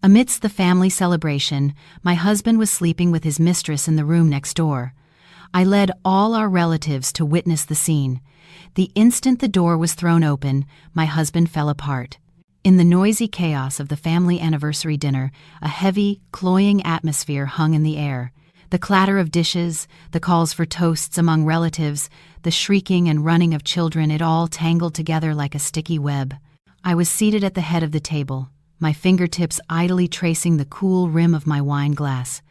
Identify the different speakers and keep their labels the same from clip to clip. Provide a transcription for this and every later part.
Speaker 1: Amidst the family celebration, my husband was sleeping with his mistress in the room next door. I led all our relatives to witness the scene. The instant the door was thrown open, my husband fell apart. In the noisy chaos of the family anniversary dinner, a heavy, cloying atmosphere hung in the air. The clatter of dishes, the calls for toasts among relatives, the shrieking and running of children, it all tangled together like a sticky web. I was seated at the head of the table, my fingertips idly tracing the cool rim of my wine glass.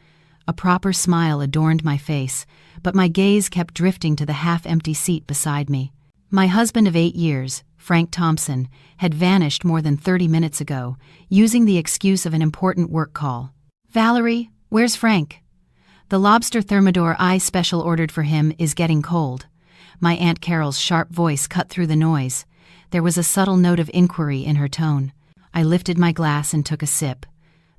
Speaker 1: A proper smile adorned my face, but my gaze kept drifting to the half-empty seat beside me. My husband of 8 years, Frank Thompson, had vanished more than 30 minutes ago, using the excuse of an important work call. "Valerie, where's Frank?" "The lobster thermidor I special ordered for him is getting cold." My Aunt Carol's sharp voice cut through the noise. There was a subtle note of inquiry in her tone. I lifted my glass and took a sip.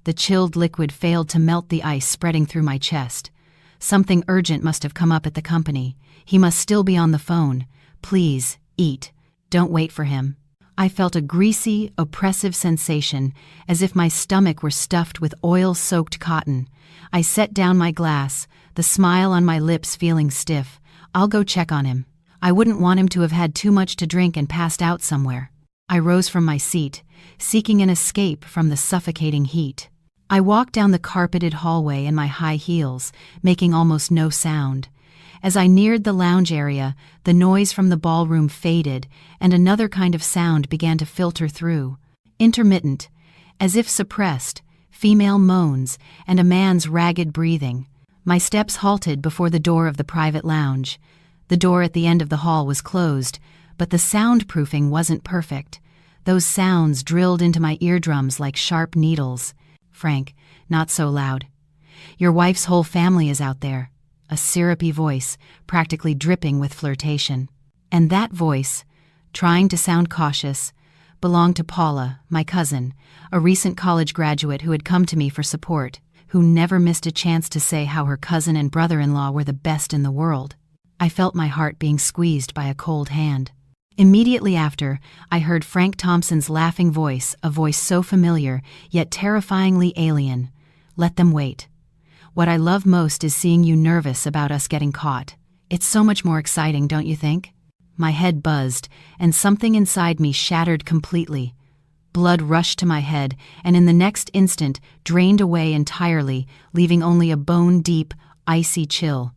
Speaker 1: The chilled liquid failed to melt the ice spreading through my chest. Something urgent must have come up at the company. He must still be on the phone. "Please, eat. Don't wait for him." I felt a greasy, oppressive sensation, as if my stomach were stuffed with oil-soaked cotton. I set down my glass, the smile on my lips feeling stiff. "I'll go check on him. I wouldn't want him to have had too much to drink and passed out somewhere." I rose from my seat, seeking an escape from the suffocating heat. I walked down the carpeted hallway in my high heels, making almost no sound. As I neared the lounge area, the noise from the ballroom faded, and another kind of sound began to filter through. Intermittent, as if suppressed, female moans, and a man's ragged breathing. My steps halted before the door of the private lounge. The door at the end of the hall was closed, but the soundproofing wasn't perfect. Those sounds drilled into my eardrums like sharp needles. "Frank, not so loud. Your wife's whole family is out there." A syrupy voice, practically dripping with flirtation. And that voice, trying to sound cautious, belonged to Paula, my cousin, a recent college graduate who had come to me for support, who never missed a chance to say how her cousin and brother-in-law were the best in the world. I felt my heart being squeezed by a cold hand. Immediately after, I heard Frank Thompson's laughing voice, a voice so familiar, yet terrifyingly alien. "Let them wait. What I love most is seeing you nervous about us getting caught. It's so much more exciting, don't you think?" My head buzzed, and something inside me shattered completely. Blood rushed to my head, and in the next instant drained away entirely, leaving only a bone-deep, icy chill.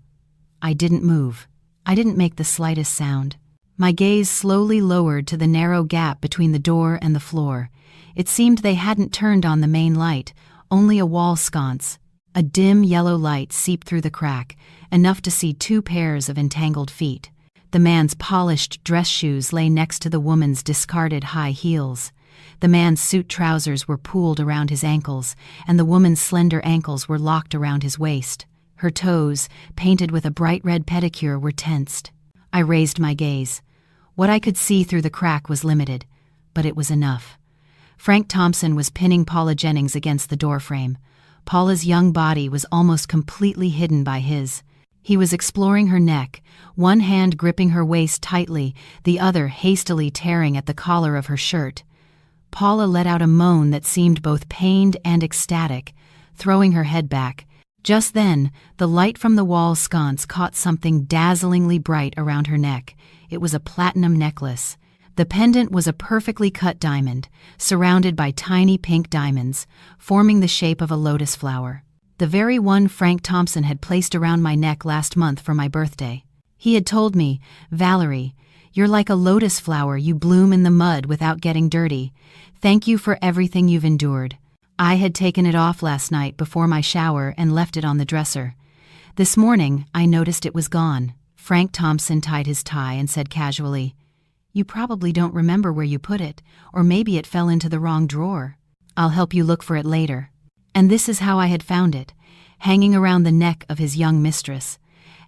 Speaker 1: I didn't move. I didn't make the slightest sound. My gaze slowly lowered to the narrow gap between the door and the floor. It seemed they hadn't turned on the main light, only a wall sconce. A dim yellow light seeped through the crack, enough to see 2 pairs of entangled feet. The man's polished dress shoes lay next to the woman's discarded high heels. The man's suit trousers were pooled around his ankles, and the woman's slender ankles were locked around his waist. Her toes, painted with a bright red pedicure, were tensed. I raised my gaze. What I could see through the crack was limited, but it was enough. Frank Thompson was pinning Paula Jennings against the doorframe. Paula's young body was almost completely hidden by his. He was exploring her neck, one hand gripping her waist tightly, the other hastily tearing at the collar of her shirt. Paula let out a moan that seemed both pained and ecstatic, throwing her head back. Just then, the light from the wall sconce caught something dazzlingly bright around her neck. It was a platinum necklace. The pendant was a perfectly cut diamond, surrounded by tiny pink diamonds, forming the shape of a lotus flower. The very one Frank Thompson had placed around my neck last month for my birthday. He had told me, "Valerie, you're like a lotus flower, you bloom in the mud without getting dirty. Thank you for everything you've endured." I had taken it off last night before my shower and left it on the dresser. This morning, I noticed it was gone. Frank Thompson tied his tie and said casually, "You probably don't remember where you put it, or maybe it fell into the wrong drawer. I'll help you look for it later." And this is how I had found it, hanging around the neck of his young mistress.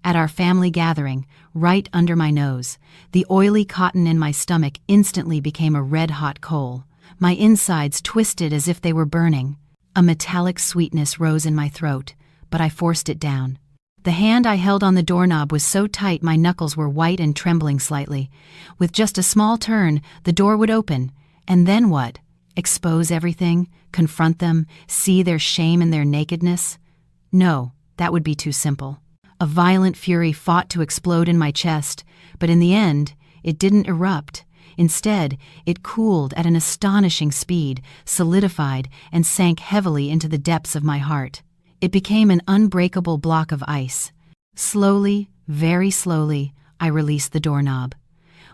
Speaker 1: At our family gathering, right under my nose, the oily cotton in my stomach instantly became a red-hot coal. My insides twisted as if they were burning. A metallic sweetness rose in my throat, but I forced it down. The hand I held on the doorknob was so tight my knuckles were white and trembling slightly. With just a small turn, the door would open. And then what? Expose everything? Confront them? See their shame and their nakedness? No, that would be too simple. A violent fury fought to explode in my chest, but in the end, it didn't erupt. Instead, it cooled at an astonishing speed, solidified, and sank heavily into the depths of my heart. It became an unbreakable block of ice. Slowly, very slowly, I released the doorknob.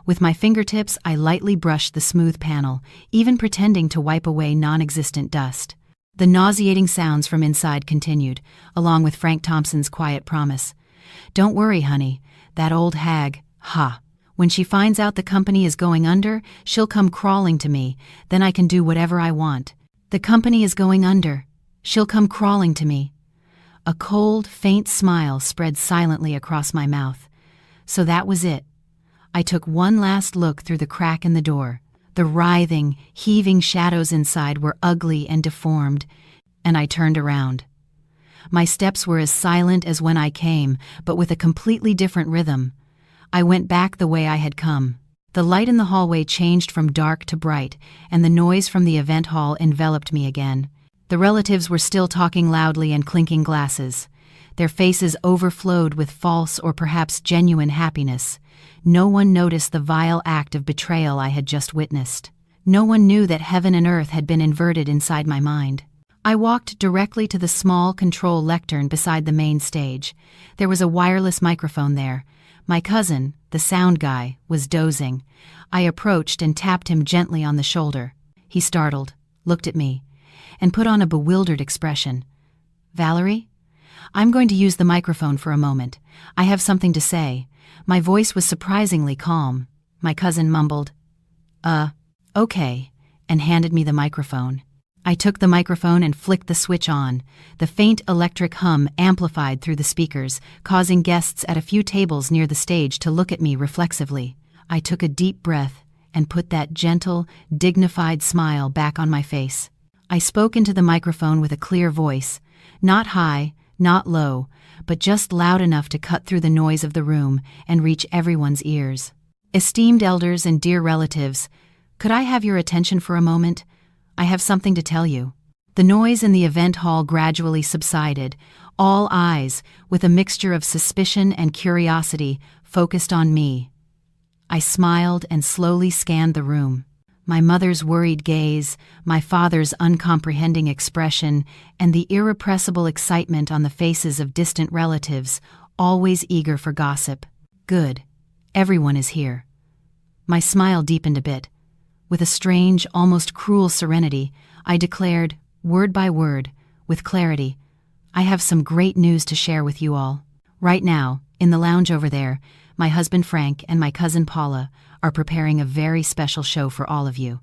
Speaker 1: With my fingertips, I lightly brushed the smooth panel, even pretending to wipe away non-existent dust. The nauseating sounds from inside continued, along with Frank Thompson's quiet promise. "Don't worry, honey. That old hag, when she finds out the company is going under, she'll come crawling to me. Then I can do whatever I want. The company is going under. She'll come crawling to me." A cold, faint smile spread silently across my mouth. So that was it. I took one last look through the crack in the door. The writhing, heaving shadows inside were ugly and deformed, and I turned around. My steps were as silent as when I came, but with a completely different rhythm. I went back the way I had come. The light in the hallway changed from dark to bright, and the noise from the event hall enveloped me again. The relatives were still talking loudly and clinking glasses. Their faces overflowed with false or perhaps genuine happiness. No one noticed the vile act of betrayal I had just witnessed. No one knew that heaven and earth had been inverted inside my mind. I walked directly to the small control lectern beside the main stage. There was a wireless microphone there. My cousin, the sound guy, was dozing. I approached and tapped him gently on the shoulder. He startled, looked at me, and put on a bewildered expression. "Valerie? I'm going to use the microphone for a moment. I have something to say." My voice was surprisingly calm. My cousin mumbled, "Okay," and handed me the microphone. I took the microphone and flicked the switch on. The faint electric hum amplified through the speakers, causing guests at a few tables near the stage to look at me reflexively. I took a deep breath and put that gentle, dignified smile back on my face. I spoke into the microphone with a clear voice, not high, not low, but just loud enough to cut through the noise of the room and reach everyone's ears. "Esteemed elders and dear relatives, could I have your attention for a moment? I have something to tell you." The noise in the event hall gradually subsided. All eyes, with a mixture of suspicion and curiosity, focused on me. I smiled and slowly scanned the room. My mother's worried gaze, my father's uncomprehending expression, and the irrepressible excitement on the faces of distant relatives, always eager for gossip. Good. Everyone is here. My smile deepened a bit. With a strange, almost cruel serenity, I declared, word by word, with clarity, "I have some great news to share with you all. Right now, in the lounge over there, my husband Frank and my cousin Paula are preparing a very special show for all of you.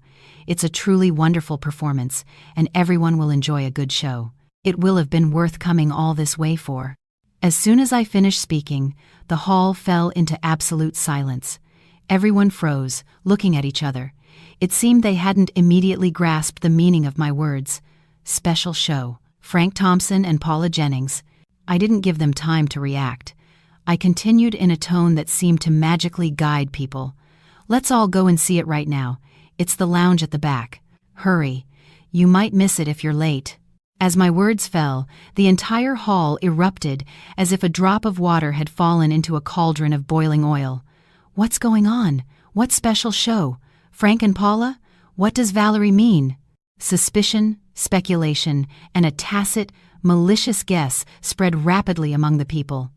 Speaker 1: It's a truly wonderful performance, and everyone will enjoy a good show. It will have been worth coming all this way for." As soon as I finished speaking, the hall fell into absolute silence. Everyone froze, looking at each other. It seemed they hadn't immediately grasped the meaning of my words. Special show. Frank Thompson and Paula Jennings. I didn't give them time to react. I continued in a tone that seemed to magically guide people. "Let's all go and see it right now. It's the lounge at the back. Hurry. You might miss it if you're late." As my words fell, the entire hall erupted as if a drop of water had fallen into a cauldron of boiling oil. "What's going on? What special show? Frank and Paula? What does Valerie mean?" Suspicion, speculation, and a tacit, malicious guess spread rapidly among the people.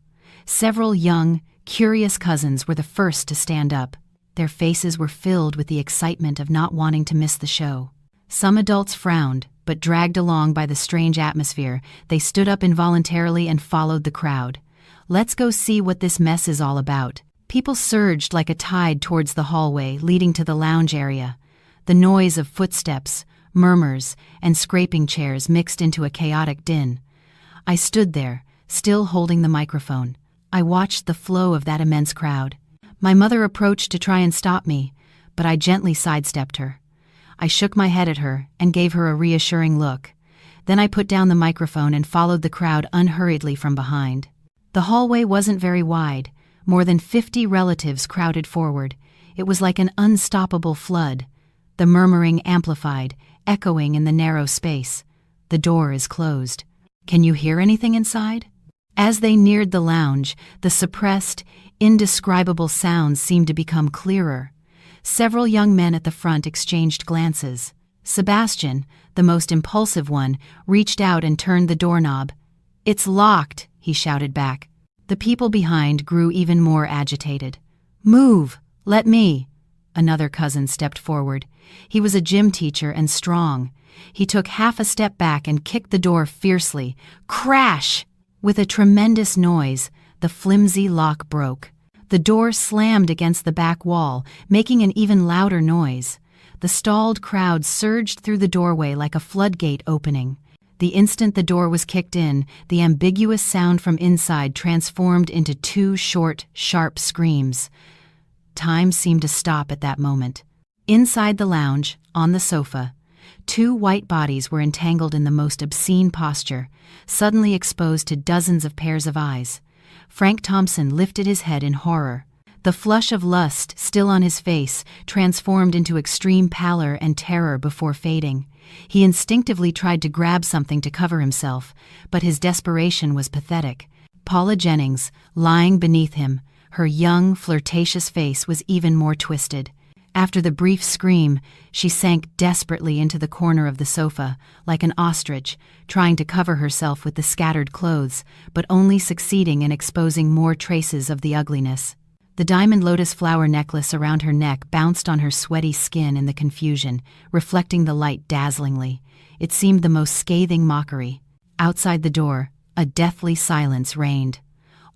Speaker 1: Several young, curious cousins were the first to stand up. Their faces were filled with the excitement of not wanting to miss the show. Some adults frowned, but dragged along by the strange atmosphere, they stood up involuntarily and followed the crowd. "Let's go see what this mess is all about." People surged like a tide towards the hallway leading to the lounge area. The noise of footsteps, murmurs, and scraping chairs mixed into a chaotic din. I stood there, still holding the microphone. I watched the flow of that immense crowd. My mother approached to try and stop me, but I gently sidestepped her. I shook my head at her and gave her a reassuring look. Then I put down the microphone and followed the crowd unhurriedly from behind. The hallway wasn't very wide. More than 50 relatives crowded forward. It was like an unstoppable flood. The murmuring amplified, echoing in the narrow space. The door is closed. Can you hear anything inside? As they neared the lounge, the suppressed, indescribable sounds seemed to become clearer. Several young men at the front exchanged glances. Sebastian, the most impulsive one, reached out and turned the doorknob. "It's locked," he shouted back. The people behind grew even more agitated. "Move! Let me!" Another cousin stepped forward. He was a gym teacher and strong. He took half a step back and kicked the door fiercely. Crash! With a tremendous noise, the flimsy lock broke. The door slammed against the back wall, making an even louder noise. The stalled crowd surged through the doorway like a floodgate opening. The instant the door was kicked in, the ambiguous sound from inside transformed into two short, sharp screams. Time seemed to stop at that moment. Inside the lounge, on the sofa, two white bodies were entangled in the most obscene posture, suddenly exposed to dozens of pairs of eyes. Frank Thompson lifted his head in horror. The flush of lust still on his face transformed into extreme pallor and terror before fading. He instinctively tried to grab something to cover himself, but his desperation was pathetic. Paula Jennings, lying beneath him, her young, flirtatious face was even more twisted. After the brief scream, she sank desperately into the corner of the sofa, like an ostrich, trying to cover herself with the scattered clothes, but only succeeding in exposing more traces of the ugliness. The diamond lotus flower necklace around her neck bounced on her sweaty skin in the confusion, reflecting the light dazzlingly. It seemed the most scathing mockery. Outside the door, a deathly silence reigned.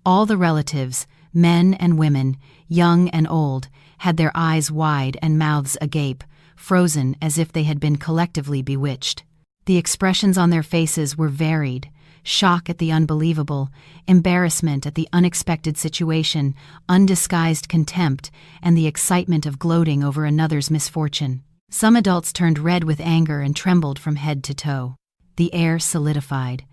Speaker 1: All the relatives, men and women, young and old, had their eyes wide and mouths agape, frozen as if they had been collectively bewitched. The expressions on their faces were varied: shock at the unbelievable, embarrassment at the unexpected situation, undisguised contempt, and the excitement of gloating over another's misfortune. Some adults turned red with anger and trembled from head to toe. The air solidified.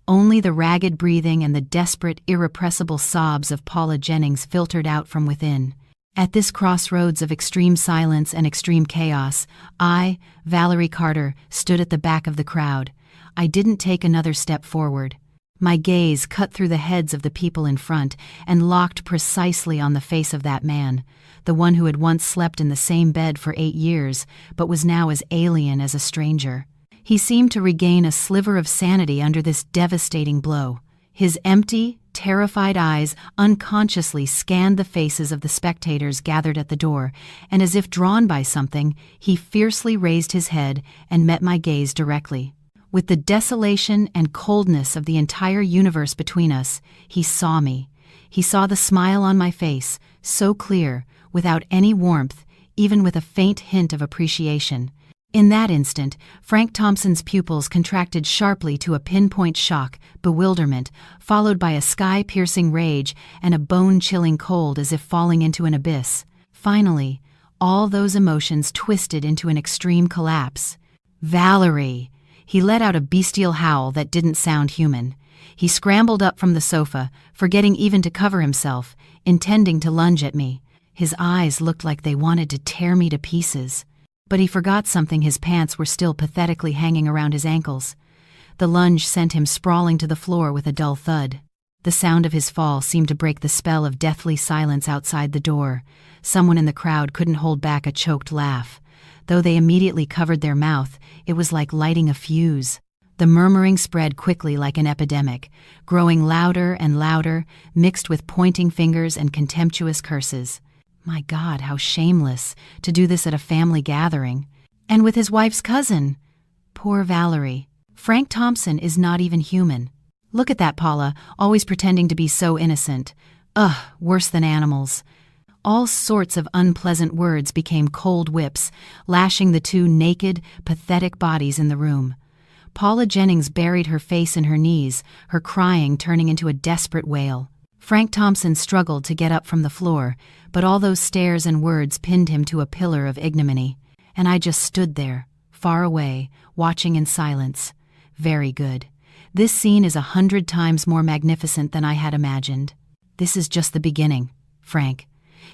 Speaker 1: Only the ragged breathing and the desperate, irrepressible sobs of Paula Jennings filtered out from within. At this crossroads of extreme silence and extreme chaos, I, Valerie Carter, stood at the back of the crowd. I didn't take another step forward. My gaze cut through the heads of the people in front and locked precisely on the face of that man, the one who had once slept in the same bed for 8 years, but was now as alien as a stranger. He seemed to regain a sliver of sanity under this devastating blow. His empty, terrified eyes unconsciously scanned the faces of the spectators gathered at the door, and as if drawn by something, he fiercely raised his head and met my gaze directly. With the desolation and coldness of the entire universe between us, he saw me. He saw the smile on my face, so clear, without any warmth, even with a faint hint of appreciation. In that instant, Frank Thompson's pupils contracted sharply to a pinpoint shock, bewilderment, followed by a sky-piercing rage and a bone-chilling cold as if falling into an abyss. Finally, all those emotions twisted into an extreme collapse. "Valerie!" He let out a bestial howl that didn't sound human. He scrambled up from the sofa, forgetting even to cover himself, intending to lunge at me. His eyes looked like they wanted to tear me to pieces. But he forgot something: his pants were still pathetically hanging around his ankles. The lunge sent him sprawling to the floor with a dull thud. The sound of his fall seemed to break the spell of deathly silence outside the door. Someone in the crowd couldn't hold back a choked laugh. Though they immediately covered their mouth, it was like lighting a fuse. The murmuring spread quickly like an epidemic, growing louder and louder, mixed with pointing fingers and contemptuous curses. My God, how shameless, to do this at a family gathering. And with his wife's cousin. Poor Valerie. Frank Thompson is not even human. Look at that, Paula, always pretending to be so innocent. Ugh, worse than animals. All sorts of unpleasant words became cold whips, lashing the two naked, pathetic bodies in the room. Paula Jennings buried her face in her knees, her crying turning into a desperate wail. Frank Thompson struggled to get up from the floor, but all those stares and words pinned him to a pillar of ignominy. And I just stood there, far away, watching in silence. Very good. This scene is 100 times more magnificent than I had imagined. This is just the beginning, Frank.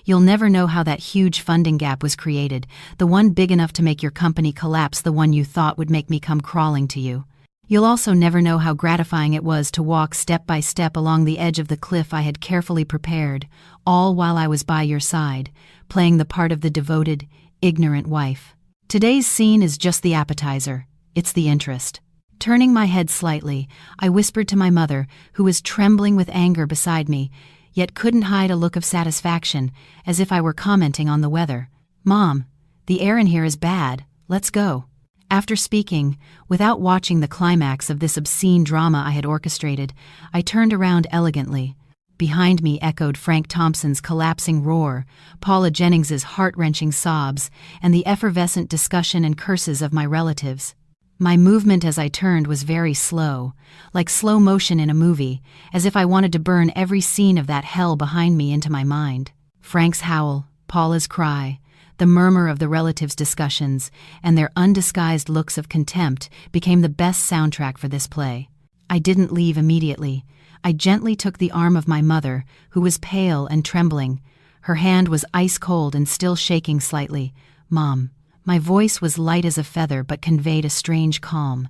Speaker 1: You'll never know how that huge funding gap was created, the one big enough to make your company collapse, the one you thought would make me come crawling to you. You'll also never know how gratifying it was to walk step by step along the edge of the cliff I had carefully prepared, all while I was by your side, playing the part of the devoted, ignorant wife. Today's scene is just the appetizer. It's the interest. Turning my head slightly, I whispered to my mother, who was trembling with anger beside me, yet couldn't hide a look of satisfaction, as if I were commenting on the weather. "Mom, the air in here is bad. Let's go." After speaking, without watching the climax of this obscene drama I had orchestrated, I turned around elegantly. Behind me echoed Frank Thompson's collapsing roar, Paula Jennings's heart-wrenching sobs, and the effervescent discussion and curses of my relatives. My movement as I turned was very slow, like slow motion in a movie, as if I wanted to burn every scene of that hell behind me into my mind. Frank's howl, Paula's cry, the murmur of the relatives' discussions, and their undisguised looks of contempt became the best soundtrack for this play. I didn't leave immediately. I gently took the arm of my mother, who was pale and trembling. Her hand was ice-cold and still shaking slightly. "Mom." My voice was light as a feather but conveyed a strange calm.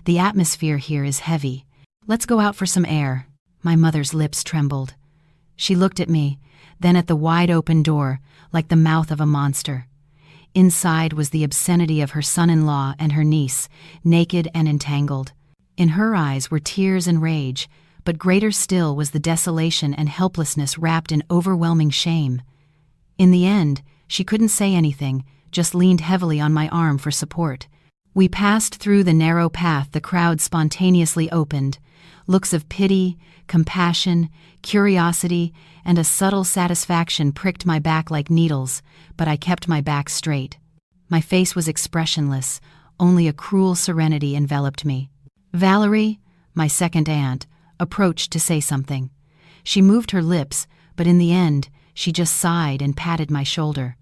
Speaker 1: "The atmosphere here is heavy. Let's go out for some air." My mother's lips trembled. She looked at me, then at the wide-open door, like the mouth of a monster. Inside was the obscenity of her son-in-law and her niece, naked and entangled. In her eyes were tears and rage, but greater still was the desolation and helplessness wrapped in overwhelming shame. In the end, she couldn't say anything, just leaned heavily on my arm for support. We passed through the narrow path the crowd spontaneously opened. Looks of pity, compassion, curiosity, and a subtle satisfaction pricked my back like needles, but I kept my back straight. My face was expressionless, only a cruel serenity enveloped me. Valerie, my second aunt, approached to say something. She moved her lips, but in the end, she just sighed and patted my shoulder.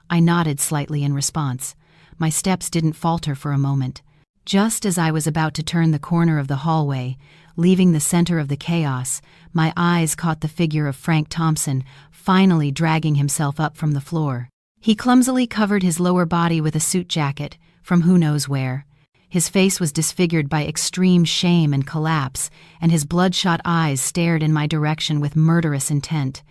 Speaker 1: I nodded slightly in response. My steps didn't falter for a moment. Just as I was about to turn the corner of the hallway, leaving the center of the chaos, my eyes caught the figure of Frank Thompson, finally dragging himself up from the floor. He clumsily covered his lower body with a suit jacket, from who knows where. His face was disfigured by extreme shame and collapse, and his bloodshot eyes stared in my direction with murderous intent.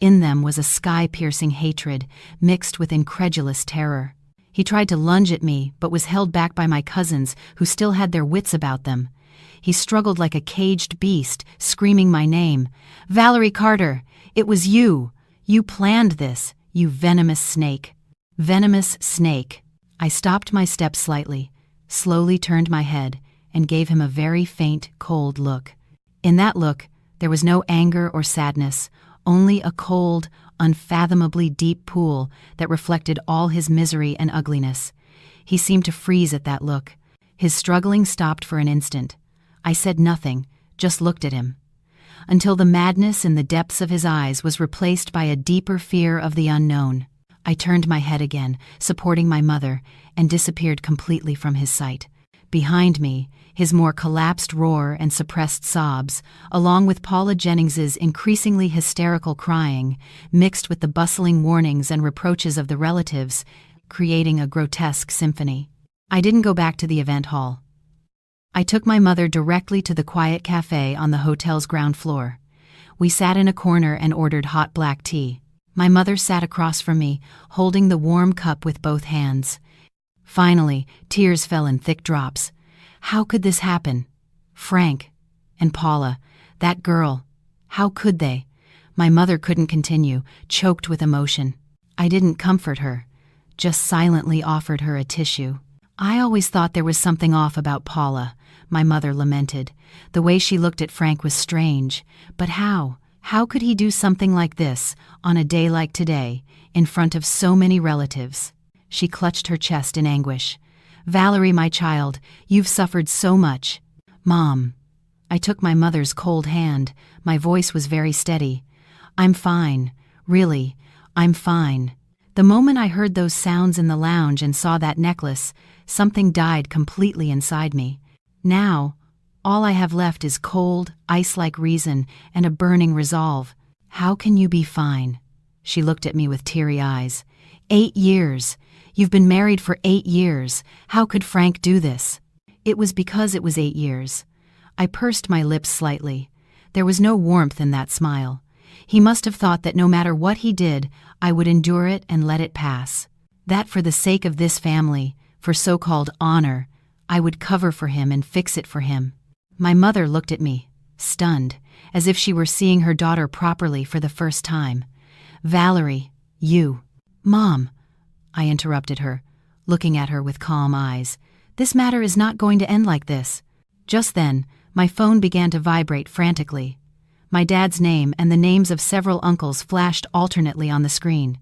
Speaker 1: In them was a sky-piercing hatred, mixed with incredulous terror. He tried to lunge at me, but was held back by my cousins, who still had their wits about them. He struggled like a caged beast, screaming my name. "Valerie Carter! It was you! You planned this, you venomous snake!" Venomous snake. I stopped my steps slightly, slowly turned my head, and gave him a very faint, cold look. In that look, there was no anger or sadness, only a cold, unfathomably deep pool that reflected all his misery and ugliness. He seemed to freeze at that look. His struggling stopped for an instant. I said nothing, just looked at him. Until the madness in the depths of his eyes was replaced by a deeper fear of the unknown. I turned my head again, supporting my mother, and disappeared completely from his sight. Behind me, his more collapsed roar and suppressed sobs, along with Paula Jennings's increasingly hysterical crying, mixed with the bustling warnings and reproaches of the relatives, creating a grotesque symphony. I didn't go back to the event hall. I took my mother directly to the quiet cafe on the hotel's ground floor. We sat in a corner and ordered hot black tea. My mother sat across from me, holding the warm cup with both hands. Finally, tears fell in thick drops. How could this happen? Frank and Paula, that girl. How could they? My mother couldn't continue, choked with emotion. I didn't comfort her, just silently offered her a tissue. "I always thought there was something off about Paula," my mother lamented. The way she looked at Frank was strange. But how? How could he do something like this, on a day like today, in front of so many relatives? She clutched her chest in anguish. "Valerie, my child, you've suffered so much." "Mom." I took my mother's cold hand. My voice was very steady. "I'm fine. Really, I'm fine." The moment I heard those sounds in the lounge and saw that necklace, something died completely inside me. Now, all I have left is cold, ice-like reason and a burning resolve. "How can you be fine?" She looked at me with teary eyes. 8 years. You've been married for 8 years. How could Frank do this? It was because it was 8 years. I pursed my lips slightly. There was no warmth in that smile. He must have thought that no matter what he did, I would endure it and let it pass. That for the sake of this family, for so-called honor, I would cover for him and fix it for him. My mother looked at me, stunned, as if she were seeing her daughter properly for the first time. Valerie, you. Mom, I interrupted her, looking at her with calm eyes. This matter is not going to end like this. Just then, my phone began to vibrate frantically. My dad's name and the names of several uncles flashed alternately on the screen.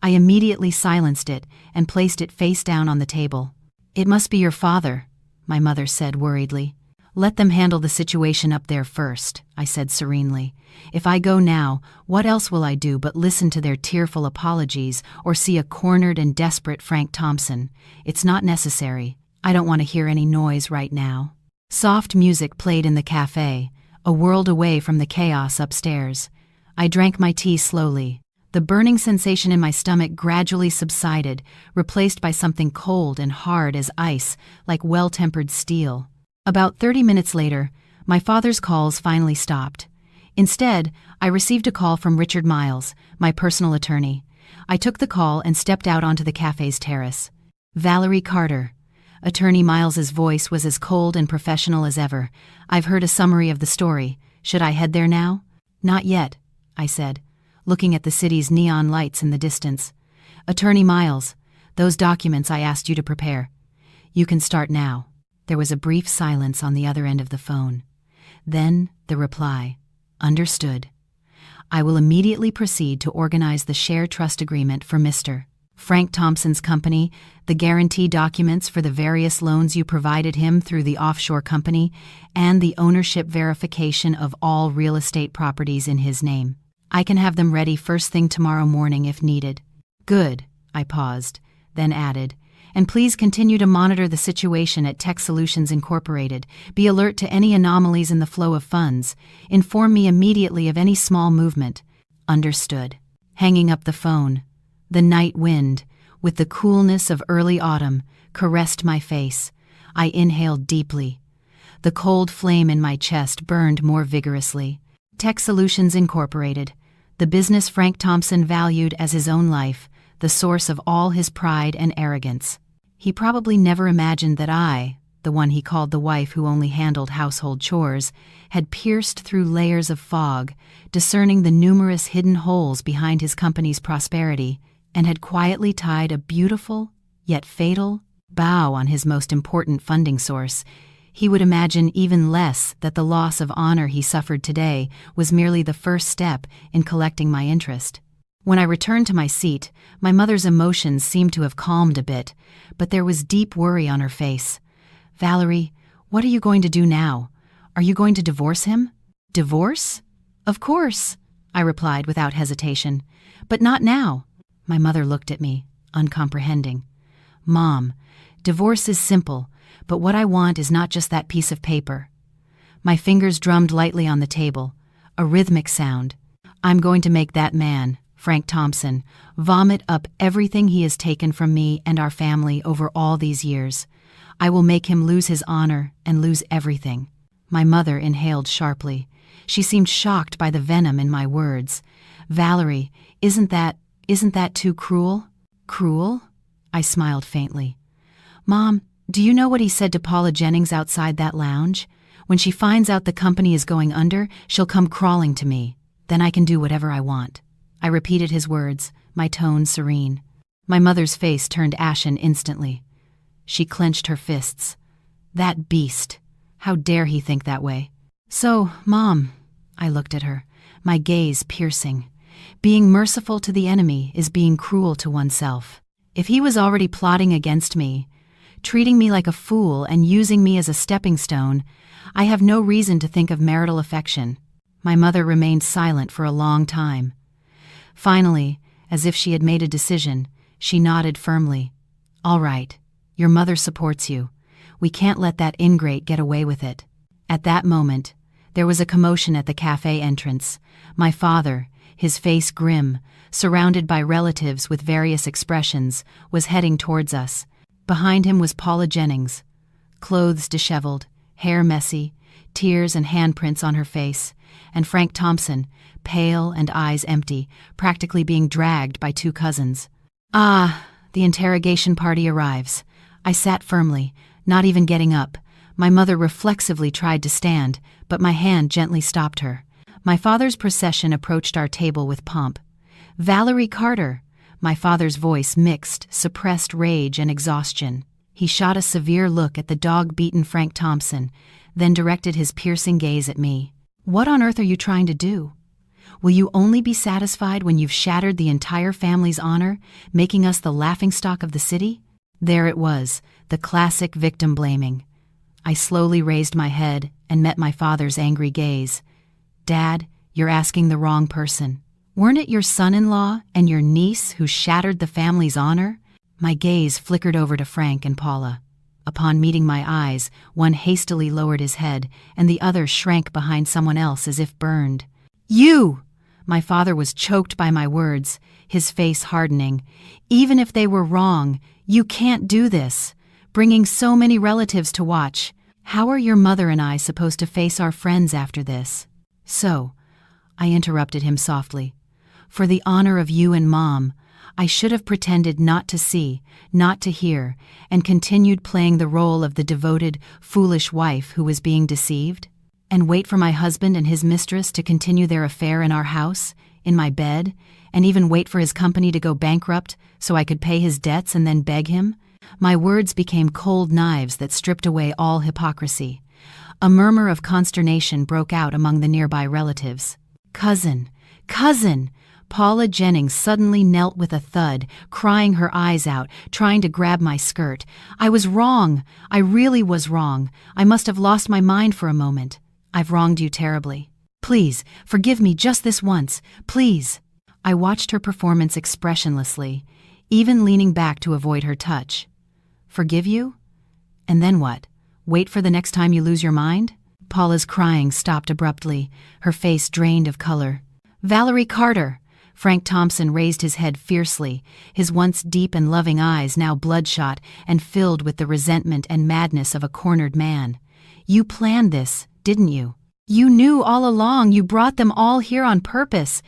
Speaker 1: I immediately silenced it and placed it face down on the table. It must be your father, my mother said worriedly. Let them handle the situation up there first, I said serenely. If I go now, what else will I do but listen to their tearful apologies or see a cornered and desperate Frank Thompson? It's not necessary. I don't want to hear any noise right now. Soft music played in the cafe, a world away from the chaos upstairs. I drank my tea slowly. The burning sensation in my stomach gradually subsided, replaced by something cold and hard as ice, like well-tempered steel. About 30 minutes later, my father's calls finally stopped. Instead, I received a call from Richard Miles, my personal attorney. I took the call and stepped out onto the cafe's terrace. Valerie Carter. Attorney Miles's voice was as cold and professional as ever. I've heard a summary of the story. Should I head there now? Not yet, I said, looking at the city's neon lights in the distance. Attorney Miles, those documents I asked you to prepare. You can start now. There was a brief silence on the other end of the phone. Then the reply. Understood. I will immediately proceed to organize the share trust agreement for Mr. Frank Thompson's company, the guarantee documents for the various loans you provided him through the offshore company, and the ownership verification of all real estate properties in his name. I can have them ready first thing tomorrow morning if needed. Good, I paused, then added, and please continue to monitor the situation at Tech Solutions Incorporated. Be alert to any anomalies in the flow of funds. Inform me immediately of any small movement. Understood. Hanging up the phone. The night wind, with the coolness of early autumn, caressed my face. I inhaled deeply. The cold flame in my chest burned more vigorously. Tech Solutions Incorporated, the business Frank Thompson valued as his own life, the source of all his pride and arrogance. He probably never imagined that I, the one he called the wife who only handled household chores, had pierced through layers of fog, discerning the numerous hidden holes behind his company's prosperity, and had quietly tied a beautiful, yet fatal, bow on his most important funding source. He would imagine even less that the loss of honor he suffered today was merely the first step in collecting my interest. When I returned to my seat, my mother's emotions seemed to have calmed a bit, but there was deep worry on her face. Valerie, what are you going to do now? Are you going to divorce him? Divorce? Of course, I replied without hesitation. But not now. My mother looked at me, uncomprehending. Mom, divorce is simple, but what I want is not just that piece of paper. My fingers drummed lightly on the table, a rhythmic sound. I'm going to make that man, Frank Thompson, vomit up everything he has taken from me and our family over all these years. I will make him lose his honor and lose everything. My mother inhaled sharply. She seemed shocked by the venom in my words. Valerie, isn't that too cruel? Cruel? I smiled faintly. Mom, do you know what he said to Paula Jennings outside that lounge? When she finds out the company is going under, she'll come crawling to me. Then I can do whatever I want. I repeated his words, my tone serene. My mother's face turned ashen instantly. She clenched her fists. That beast. How dare he think that way? So, Mom, I looked at her, my gaze piercing. Being merciful to the enemy is being cruel to oneself. If he was already plotting against me, treating me like a fool and using me as a stepping stone, I have no reason to think of marital affection. My mother remained silent for a long time. Finally, as if she had made a decision, she nodded firmly. All right, your mother supports you. We can't let that ingrate get away with it. At that moment, there was a commotion at the cafe entrance. My father, his face grim, surrounded by relatives with various expressions, was heading towards us. Behind him was Paula Jennings, clothes disheveled, hair messy, tears and handprints on her face, and Frank Thompson, pale and eyes empty, practically being dragged by two cousins. Ah, the interrogation party arrives. I sat firmly, not even getting up. My mother reflexively tried to stand, but my hand gently stopped her. My father's procession approached our table with pomp. "Valerie Carter!" My father's voice mixed suppressed rage and exhaustion. He shot a severe look at the dog-beaten Frank Thompson, then directed his piercing gaze at me. "What on earth are you trying to do? Will you only be satisfied when you've shattered the entire family's honor, making us the laughingstock of the city?" There it was, the classic victim blaming. I slowly raised my head and met my father's angry gaze. "Dad, you're asking the wrong person. Weren't it your son-in-law and your niece who shattered the family's honor?" My gaze flickered over to Frank and Paula. Upon meeting my eyes, one hastily lowered his head, and the other shrank behind someone else as if burned. "You!" My father was choked by my words, his face hardening. "Even if they were wrong, you can't do this. Bringing so many relatives to watch. How are your mother and I supposed to face our friends after this?" "So," I interrupted him softly, "for the honor of you and Mom, I should have pretended not to see, not to hear, and continued playing the role of the devoted, foolish wife who was being deceived? And wait for my husband and his mistress to continue their affair in our house, in my bed, and even wait for his company to go bankrupt so I could pay his debts and then beg him?" My words became cold knives that stripped away all hypocrisy. A murmur of consternation broke out among the nearby relatives. "Cousin! Cousin!" Paula Jennings suddenly knelt with a thud, crying her eyes out, trying to grab my skirt. "I was wrong. I really was wrong. I must have lost my mind for a moment. I've wronged you terribly. Please, forgive me just this once. Please." I watched her performance expressionlessly, even leaning back to avoid her touch. "Forgive you? And then what? Wait for the next time you lose your mind?" Paula's crying stopped abruptly, her face drained of color. "Valerie Carter!" Frank Thompson raised his head fiercely, his once deep and loving eyes now bloodshot and filled with the resentment and madness of a cornered man. "You planned this, didn't you? You knew all along. You brought them all here on purpose.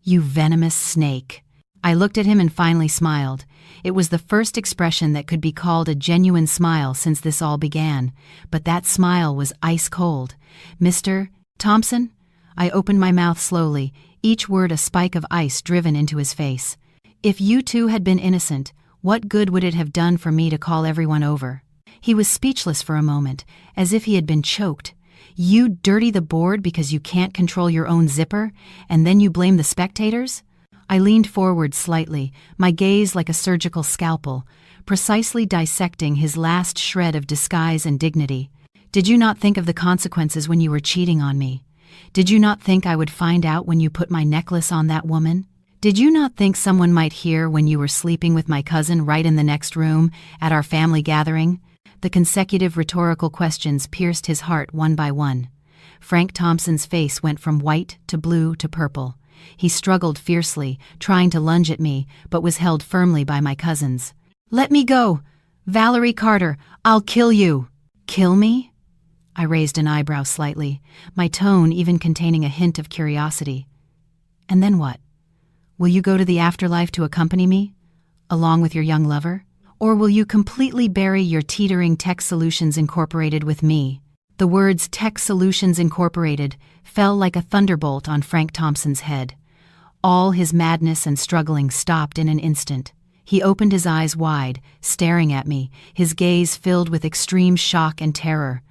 Speaker 1: You venomous snake." I looked at him and finally smiled. It was the first expression that could be called a genuine smile since this all began, but that smile was ice cold. "Mr. Thompson?" I opened my mouth slowly, each word a spike of ice driven into his face. "If you two had been innocent, what good would it have done for me to call everyone over?" He was speechless for a moment, as if he had been choked. "You dirty the board because you can't control your own zipper, and then you blame the spectators?" I leaned forward slightly, my gaze like a surgical scalpel, precisely dissecting his last shred of disguise and dignity. "Did you not think of the consequences when you were cheating on me? Did you not think I would find out when you put my necklace on that woman? Did you not think someone might hear when you were sleeping with my cousin right in the next room at our family gathering?" The consecutive rhetorical questions pierced his heart one by one. Frank Thompson's face went from white to blue to purple. He struggled fiercely, trying to lunge at me, but was held firmly by my cousins. "Let me go! Valerie Carter, I'll kill you!" "Kill me?" I raised an eyebrow slightly, my tone even containing a hint of curiosity. "And then what? Will you go to the afterlife to accompany me, along with your young lover? Or will you completely bury your teetering Tech Solutions Incorporated with me?" The words Tech Solutions Incorporated fell like a thunderbolt on Frank Thompson's head. All his madness and struggling stopped in an instant. He opened his eyes wide, staring at me, his gaze filled with extreme shock and terror.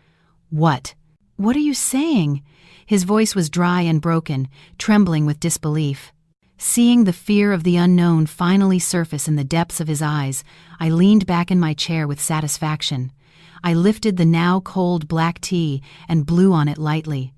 Speaker 1: "What? What are you saying?" His voice was dry and broken, trembling with disbelief. Seeing the fear of the unknown finally surface in the depths of his eyes, I leaned back in my chair with satisfaction. I lifted the now cold black tea and blew on it lightly.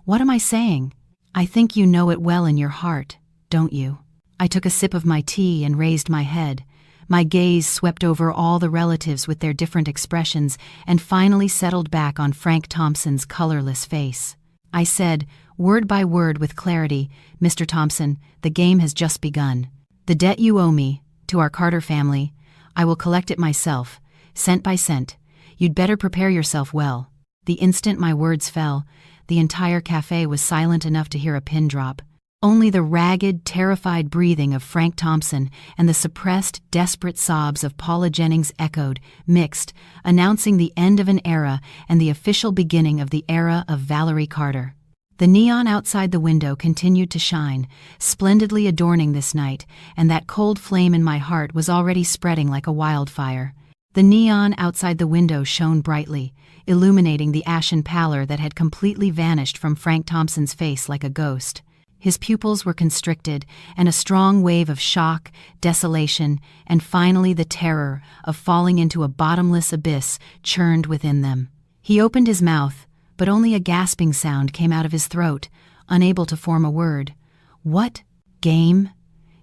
Speaker 1: "What am I saying? I think you know it well in your heart, don't you?" I took a sip of my tea and raised my head. My gaze swept over all the relatives with their different expressions and finally settled back on Frank Thompson's colorless face. I said, word by word with clarity, "Mr. Thompson, the game has just begun. The debt you owe me, to our Carter family, I will collect it myself, cent by cent. You'd better prepare yourself well." The instant my words fell, the entire cafe was silent enough to hear a pin drop. Only the ragged, terrified breathing of Frank Thompson and the suppressed, desperate sobs of Paula Jennings echoed, mixed, announcing the end of an era and the official beginning of the era of Valerie Carter. The neon outside the window continued to shine, splendidly adorning this night, and that cold flame in my heart was already spreading like a wildfire. The neon outside the window shone brightly, illuminating the ashen pallor that had completely vanished from Frank Thompson's face like a ghost. His pupils were constricted, and a strong wave of shock, desolation, and finally the terror of falling into a bottomless abyss churned within them. He opened his mouth, but only a gasping sound came out of his throat, unable to form a word. "What? Game?"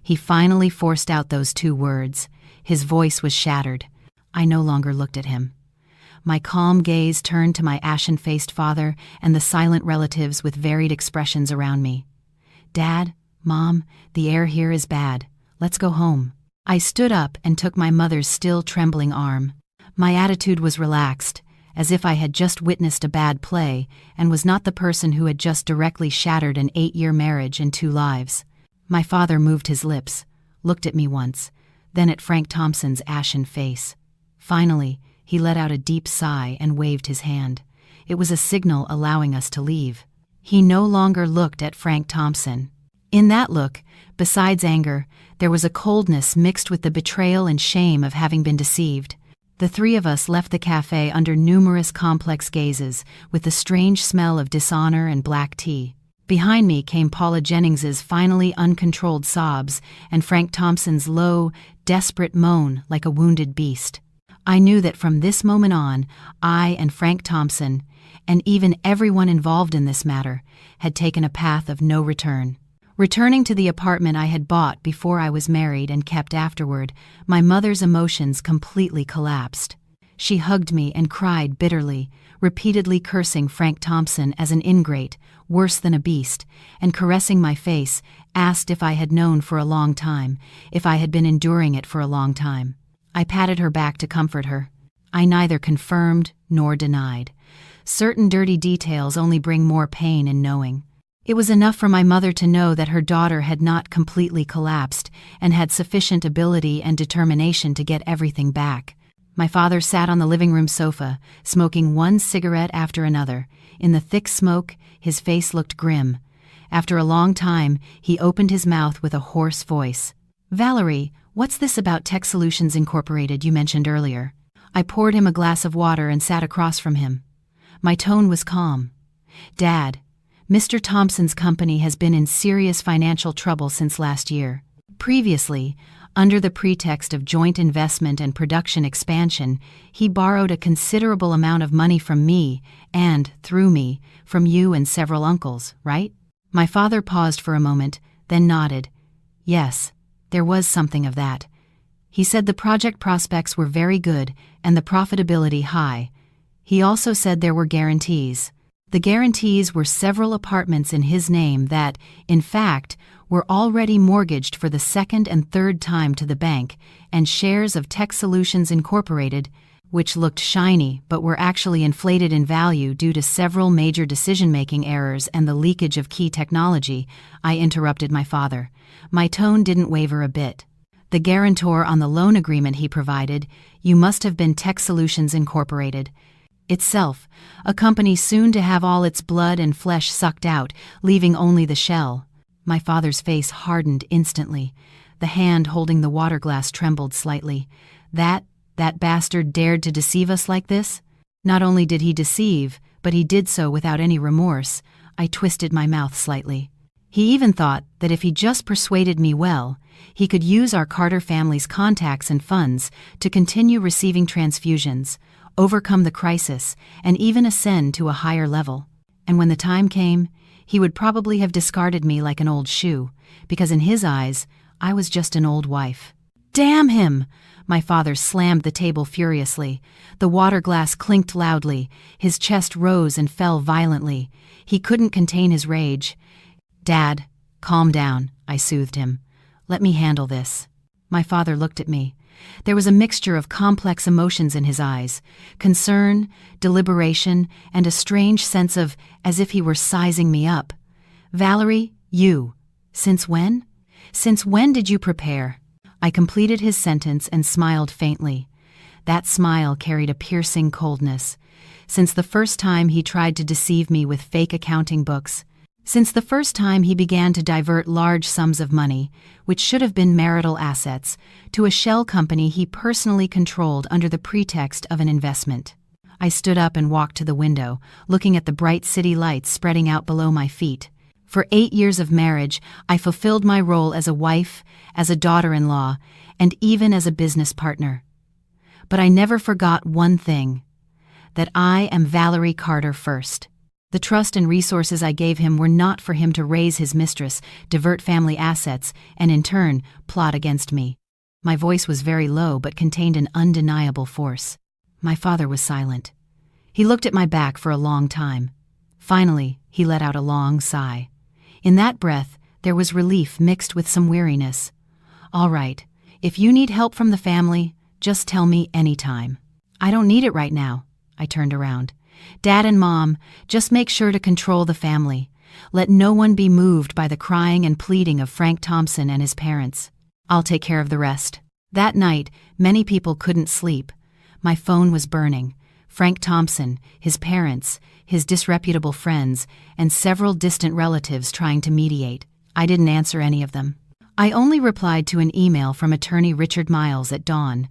Speaker 1: He finally forced out those two words. His voice was shattered. I no longer looked at him. My calm gaze turned to my ashen-faced father and the silent relatives with varied expressions around me. "Dad, Mom, the air here is bad. Let's go home." I stood up and took my mother's still trembling arm. My attitude was relaxed, as if I had just witnessed a bad play and was not the person who had just directly shattered an 8-year marriage and 2 lives. My father moved his lips, looked at me once, then at Frank Thompson's ashen face. Finally, he let out a deep sigh and waved his hand. It was a signal allowing us to leave. He no longer looked at Frank Thompson. In that look, besides anger, there was a coldness mixed with the betrayal and shame of having been deceived. The 3 of us left the cafe under numerous complex gazes, with the strange smell of dishonor and black tea. Behind me came Paula Jennings's finally uncontrolled sobs and Frank Thompson's low, desperate moan like a wounded beast. I knew that from this moment on, I and Frank Thompson, and even everyone involved in this matter, had taken a path of no return. Returning to the apartment I had bought before I was married and kept afterward, my mother's emotions completely collapsed. She hugged me and cried bitterly, repeatedly cursing Frank Thompson as an ingrate, worse than a beast, and caressing my face, asked if I had known for a long time, if I had been enduring it for a long time. I patted her back to comfort her. I neither confirmed nor denied. Certain dirty details only bring more pain in knowing. It was enough for my mother to know that her daughter had not completely collapsed and had sufficient ability and determination to get everything back. My father sat on the living room sofa, smoking one cigarette after another. In the thick smoke, his face looked grim. After a long time, he opened his mouth with a hoarse voice. "Valerie, what's this about Tech Solutions Incorporated you mentioned earlier?" I poured him a glass of water and sat across from him. My tone was calm. "Dad, Mr. Thompson's company has been in serious financial trouble since last year. Previously, under the pretext of joint investment and production expansion, he borrowed a considerable amount of money from me and, through me, from you and several uncles, right?" My father paused for a moment, then nodded. "Yes, there was something of that. He said the project prospects were very good and the profitability high. He also said there were guarantees. The guarantees were several apartments in his name that, in fact, were already mortgaged for the 2nd and 3rd time to the bank, and shares of Tech Solutions Incorporated, which looked shiny but were actually inflated in value due to several major decision-making errors and the leakage of key technology." I interrupted my father. My tone didn't waver a bit. "The guarantor on the loan agreement he provided, you must have been Tech Solutions Incorporated. Itself, a company soon to have all its blood and flesh sucked out, leaving only the shell." My father's face hardened instantly. The hand holding the water glass trembled slightly. That bastard dared to deceive us like this? Not only did he deceive, but he did so without any remorse. I twisted my mouth slightly. He even thought that if he just persuaded me well, he could use our Carter family's contacts and funds to continue receiving transfusions, overcome the crisis, and even ascend to a higher level. And when the time came, he would probably have discarded me like an old shoe, because in his eyes, I was just an old wife. Damn him! My father slammed the table furiously. The water glass clinked loudly. His chest rose and fell violently. He couldn't contain his rage. Dad, calm down, I soothed him. Let me handle this. My father looked at me. There was a mixture of complex emotions in his eyes, concern, deliberation, and a strange sense of as if he were sizing me up. Valerie, you. Since when? Since when did you prepare? I completed his sentence and smiled faintly. That smile carried a piercing coldness. Since the first time he tried to deceive me with fake accounting books, since the first time he began to divert large sums of money, which should have been marital assets, to a shell company he personally controlled under the pretext of an investment. I stood up and walked to the window, looking at the bright city lights spreading out below my feet. For 8 years of marriage, I fulfilled my role as a wife, as a daughter-in-law, and even as a business partner. But I never forgot one thing: that I am Valerie Carter first. The trust and resources I gave him were not for him to raise his mistress, divert family assets, and in turn, plot against me. My voice was very low but contained an undeniable force. My father was silent. He looked at my back for a long time. Finally, he let out a long sigh. In that breath, there was relief mixed with some weariness. All right, if you need help from the family, just tell me anytime. I don't need it right now. I turned around. Dad and Mom, just make sure to control the family. Let no one be moved by the crying and pleading of Frank Thompson and his parents. I'll take care of the rest. That night, many people couldn't sleep. My phone was burning. Frank Thompson, his parents, his disreputable friends, and several distant relatives trying to mediate. I didn't answer any of them. I only replied to an email from attorney Richard Miles at dawn,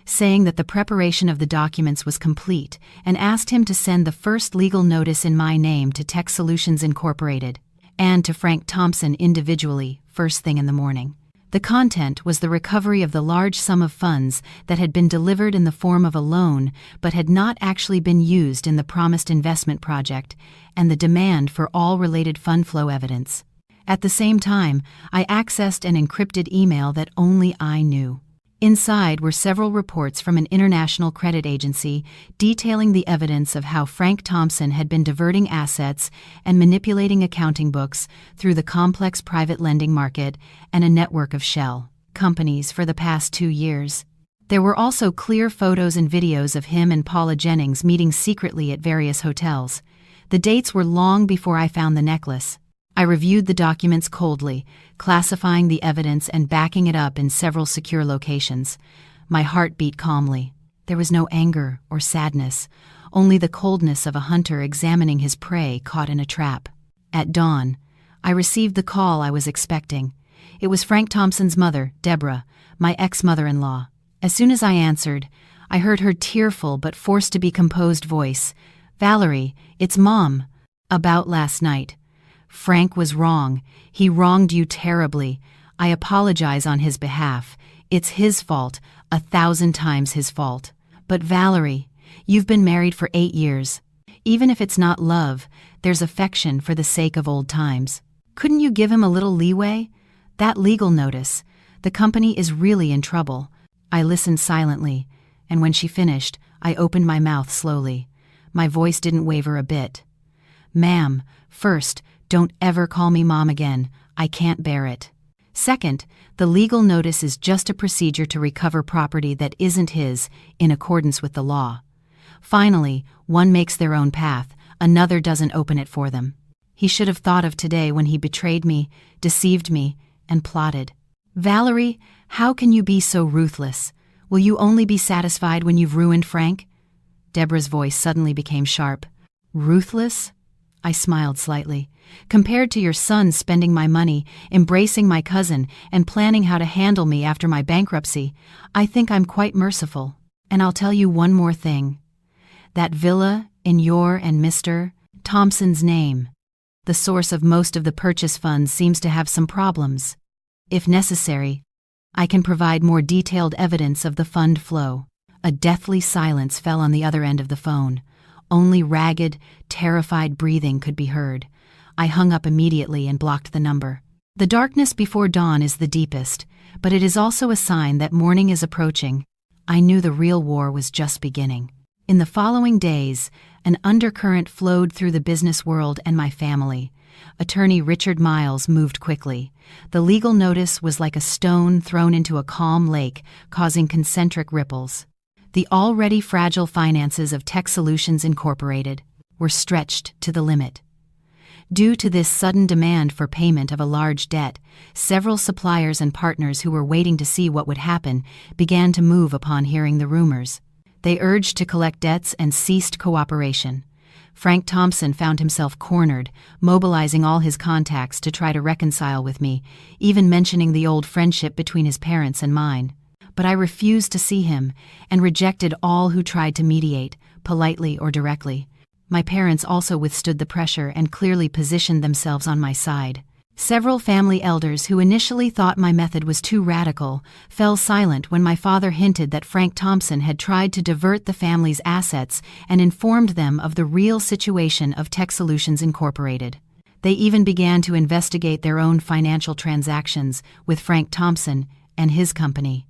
Speaker 1: saying that the preparation of the documents was complete, and asked him to send the first legal notice in my name to Tech Solutions Incorporated, and to Frank Thompson individually, first thing in the morning. The content was the recovery of the large sum of funds that had been delivered in the form of a loan but had not actually been used in the promised investment project, and the demand for all related fund flow evidence. At the same time, I accessed an encrypted email that only I knew. Inside were several reports from an international credit agency detailing the evidence of how Frank Thompson had been diverting assets and manipulating accounting books through the complex private lending market and a network of shell companies for the past 2 years. There were also clear photos and videos of him and Paula Jennings meeting secretly at various hotels. The dates were long before I found the necklace. I reviewed the documents coldly, classifying the evidence and backing it up in several secure locations. My heart beat calmly. There was no anger or sadness, only the coldness of a hunter examining his prey caught in a trap. At dawn, I received the call I was expecting. It was Frank Thompson's mother, Deborah, my ex-mother-in-law. As soon as I answered, I heard her tearful but forced-to-be-composed voice. "Valerie, it's Mom. About last night. Frank was wrong. He wronged you terribly. I apologize on his behalf. It's his fault, 1,000 times his fault. But Valerie, you've been married for 8 years. Even if it's not love, there's affection for the sake of old times. Couldn't you give him a little leeway? That legal notice. The company is really in trouble." I listened silently, and when she finished, I opened my mouth slowly. My voice didn't waver a bit. "Ma'am, first, don't ever call me Mom again. I can't bear it. Second, the legal notice is just a procedure to recover property that isn't his, in accordance with the law. Finally, one makes their own path, another doesn't open it for them. He should have thought of today when he betrayed me, deceived me, and plotted. Valerie, how can you be so ruthless? Will you only be satisfied when you've ruined Frank?" Deborah's voice suddenly became sharp. "Ruthless?" I smiled slightly. "Compared to your son spending my money, embracing my cousin, and planning how to handle me after my bankruptcy, I think I'm quite merciful. And I'll tell you one more thing. That villa in your and Mr. Thompson's name, the source of most of the purchase funds seems to have some problems. If necessary, I can provide more detailed evidence of the fund flow." A deathly silence fell on the other end of the phone. Only ragged, terrified breathing could be heard. I hung up immediately and blocked the number. The darkness before dawn is the deepest, but it is also a sign that morning is approaching. I knew the real war was just beginning. In the following days, an undercurrent flowed through the business world and my family. Attorney Richard Miles moved quickly. The legal notice was like a stone thrown into a calm lake, causing concentric ripples. The already fragile finances of Tech Solutions Incorporated were stretched to the limit. Due to this sudden demand for payment of a large debt, several suppliers and partners who were waiting to see what would happen began to move upon hearing the rumors. They urged to collect debts and ceased cooperation. Frank Thompson found himself cornered, mobilizing all his contacts to try to reconcile with me, even mentioning the old friendship between his parents and mine. But I refused to see him and rejected all who tried to mediate, politely or directly. My parents also withstood the pressure and clearly positioned themselves on my side. Several family elders who initially thought my method was too radical fell silent when my father hinted that Frank Thompson had tried to divert the family's assets and informed them of the real situation of Tech Solutions Incorporated. They even began to investigate their own financial transactions with Frank Thompson and his company.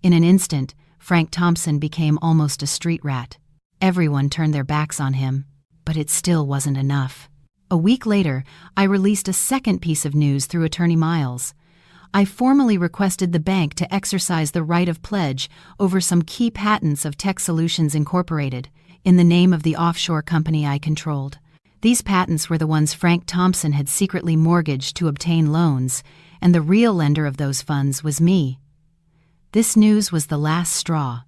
Speaker 1: In an instant, Frank Thompson became almost a street rat. Everyone turned their backs on him. But it still wasn't enough. A week later, I released a second piece of news through Attorney Miles. I formally requested the bank to exercise the right of pledge over some key patents of Tech Solutions Incorporated, in the name of the offshore company I controlled. These patents were the ones Frank Thompson had secretly mortgaged to obtain loans, and the real lender of those funds was me. This news was the last straw.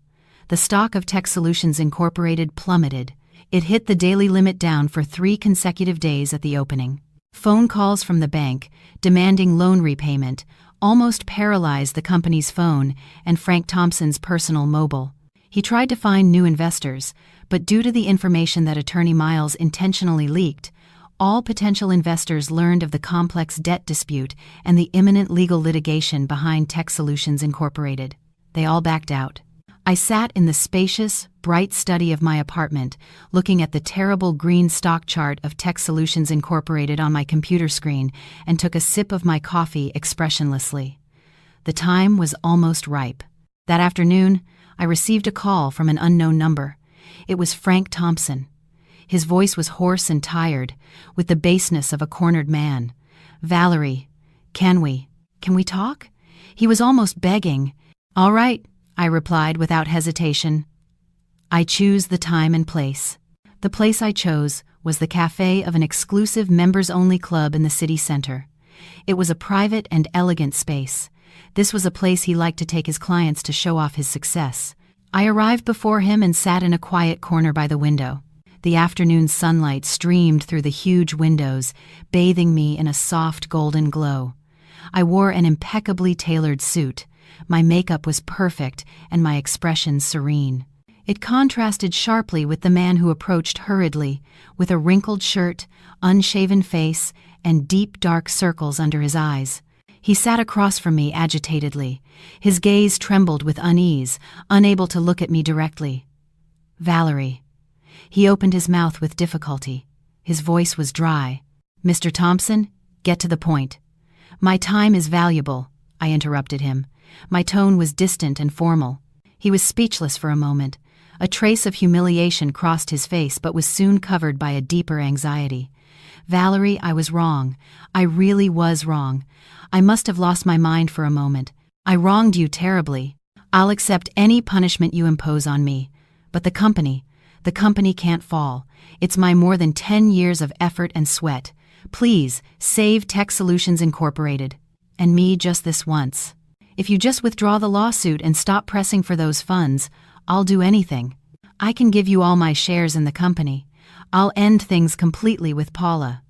Speaker 1: The stock of Tech Solutions Incorporated plummeted. It hit the daily limit down for 3 consecutive days at the opening. Phone calls from the bank, demanding loan repayment, almost paralyzed the company's phone and Frank Thompson's personal mobile. He tried to find new investors, but due to the information that Attorney Miles intentionally leaked, all potential investors learned of the complex debt dispute and the imminent legal litigation behind Tech Solutions Incorporated. They all backed out. I sat in the spacious, bright study of my apartment, looking at the terrible green stock chart of Tech Solutions Incorporated on my computer screen, and took a sip of my coffee expressionlessly. The time was almost ripe. That afternoon, I received a call from an unknown number. It was Frank Thompson. His voice was hoarse and tired, with the baseness of a cornered man. "Valerie, can we talk?" He was almost begging. "All right," I replied without hesitation. "I choose the time and place." The place I chose was the cafe of an exclusive members-only club in the city center. It was a private and elegant space. This was a place he liked to take his clients to show off his success. I arrived before him and sat in a quiet corner by the window. The afternoon sunlight streamed through the huge windows, bathing me in a soft golden glow. I wore an impeccably tailored suit. My makeup was perfect and my expression serene. It contrasted sharply with the man who approached hurriedly, with a wrinkled shirt, unshaven face, and deep dark circles under his eyes. He sat across from me agitatedly. His gaze trembled with unease, unable to look at me directly. "Valerie." He opened his mouth with difficulty. His voice was dry. "Mr. Thompson, get to the point." "My time is valuable," I interrupted him. My tone was distant and formal. He was speechless for a moment. A trace of humiliation crossed his face but was soon covered by a deeper anxiety. "Valerie, I was wrong. I really was wrong. I must have lost my mind for a moment. I wronged you terribly. I'll accept any punishment you impose on me. But the company can't fall. It's my more than 10 years of effort and sweat. Please, save Tech Solutions Incorporated. And me just this once. If you just withdraw the lawsuit and stop pressing for those funds, I'll do anything. I can give you all my shares in the company. I'll end things completely with Paula.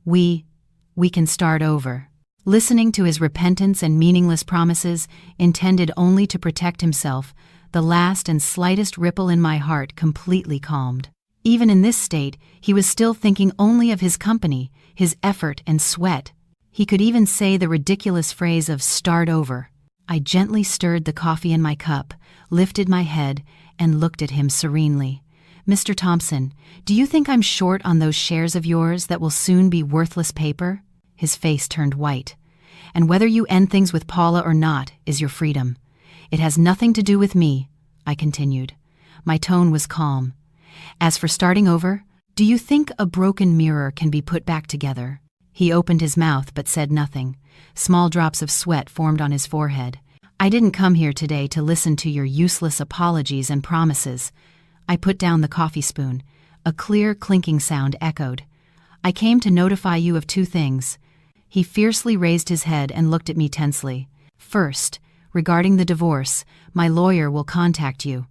Speaker 1: We can start over." Listening to his repentance and meaningless promises, intended only to protect himself, the last and slightest ripple in my heart completely calmed. Even in this state, he was still thinking only of his company, his effort and sweat. He could even say the ridiculous phrase of "start over." I gently stirred the coffee in my cup, lifted my head, and looked at him serenely. "Mr. Thompson, do you think I'm short on those shares of yours that will soon be worthless paper?" His face turned white. And whether you end things with Paula or not is your freedom. It has nothing to do with me, I continued. My tone was calm. As for starting over, do you think a broken mirror can be put back together? He opened his mouth but said nothing. Small drops of sweat formed on his forehead. I didn't come here today to listen to your useless apologies and promises. I put down the coffee spoon. A clear, clinking sound echoed. I came to notify you of 2 things. He fiercely raised his head and looked at me tensely. First, regarding the divorce, my lawyer will contact you.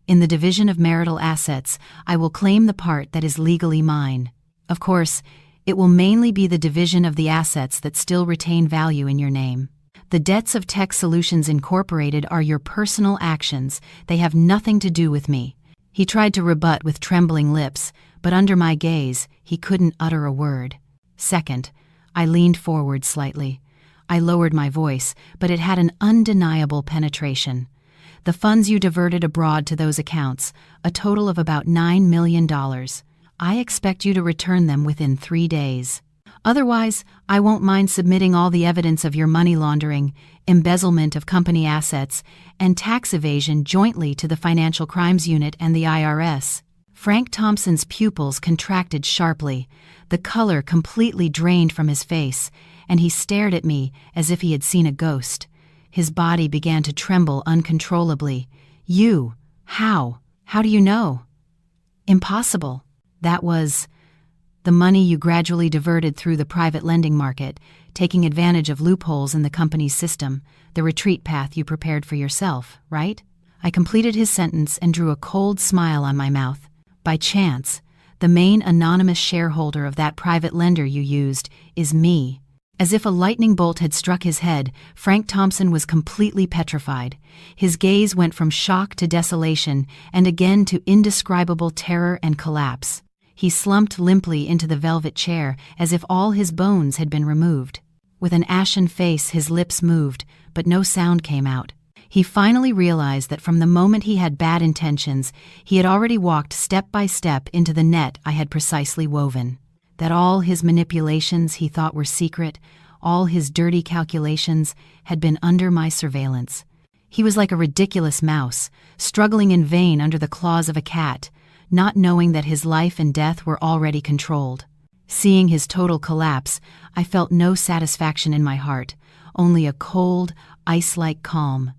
Speaker 1: In the division of marital assets, I will claim the part that is legally mine. Of course, it will mainly be the division of the assets that still retain value in your name. The debts of Tech Solutions Incorporated are your personal actions. They have nothing to do with me. He tried to rebut with trembling lips, but under my gaze, he couldn't utter a word. Second, I leaned forward slightly. I lowered my voice, but it had an undeniable penetration. The funds you diverted abroad to those accounts, a total of about $9 million. I expect you to return them within 3 days. Otherwise, I won't mind submitting all the evidence of your money laundering, embezzlement of company assets, and tax evasion jointly to the Financial Crimes Unit and the IRS. Frank Thompson's pupils contracted sharply, the color completely drained from his face, and he stared at me as if he had seen a ghost. His body began to tremble uncontrollably. You? How? How do you know? Impossible. That was the money you gradually diverted through the private lending market, taking advantage of loopholes in the company's system, the retreat path you prepared for yourself, right? I completed his sentence and drew a cold smile on my mouth. By chance, the main anonymous shareholder of that private lender you used is me. As if a lightning bolt had struck his head, Frank Thompson was completely petrified. His gaze went from shock to desolation and again to indescribable terror and collapse. He slumped limply into the velvet chair as if all his bones had been removed. With an ashen face, his lips moved, but no sound came out. He finally realized that from the moment he had bad intentions, he had already walked step by step into the net I had precisely woven. That all his manipulations he thought were secret, all his dirty calculations, had been under my surveillance. He was like a ridiculous mouse, struggling in vain under the claws of a cat, not knowing that his life and death were already controlled. Seeing his total collapse, I felt no satisfaction in my heart, only a cold, ice-like calm.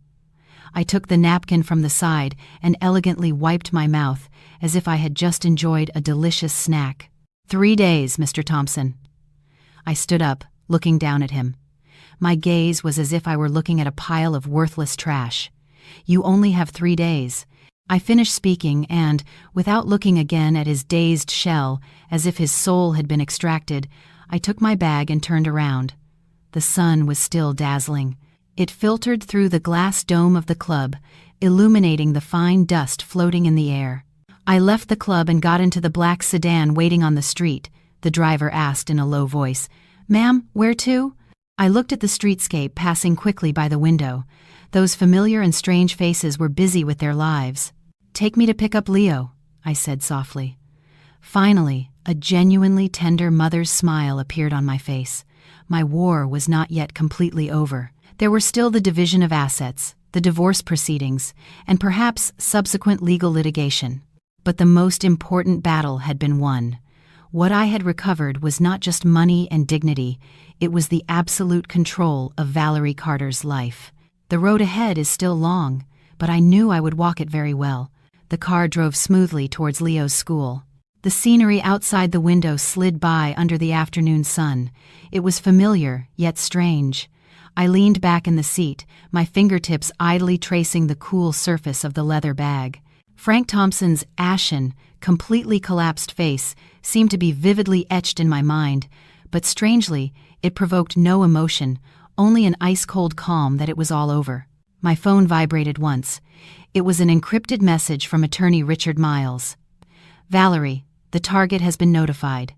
Speaker 1: I took the napkin from the side and elegantly wiped my mouth as if I had just enjoyed a delicious snack. 3 days, Mr. Thompson. I stood up, looking down at him. My gaze was as if I were looking at a pile of worthless trash. You only have 3 days. I finished speaking and, without looking again at his dazed shell, as if his soul had been extracted, I took my bag and turned around. The sun was still dazzling. It filtered through the glass dome of the club, illuminating the fine dust floating in the air. I left the club and got into the black sedan waiting on the street. The driver asked in a low voice, "Ma'am, where to?" I looked at the streetscape passing quickly by the window. Those familiar and strange faces were busy with their lives. "Take me to pick up Leo," I said softly. Finally, a genuinely tender mother's smile appeared on my face. My war was not yet completely over. There were still the division of assets, the divorce proceedings, and perhaps subsequent legal litigation. But the most important battle had been won. What I had recovered was not just money and dignity, it was the absolute control of Valerie Carter's life. The road ahead is still long, but I knew I would walk it very well. The car drove smoothly towards Leo's school. The scenery outside the window slid by under the afternoon sun. It was familiar, yet strange. I leaned back in the seat, my fingertips idly tracing the cool surface of the leather bag. Frank Thompson's ashen, completely collapsed face seemed to be vividly etched in my mind, but strangely, it provoked no emotion, only an ice-cold calm that it was all over. My phone vibrated once. It was an encrypted message from attorney Richard Miles. "Valerie, the target has been notified.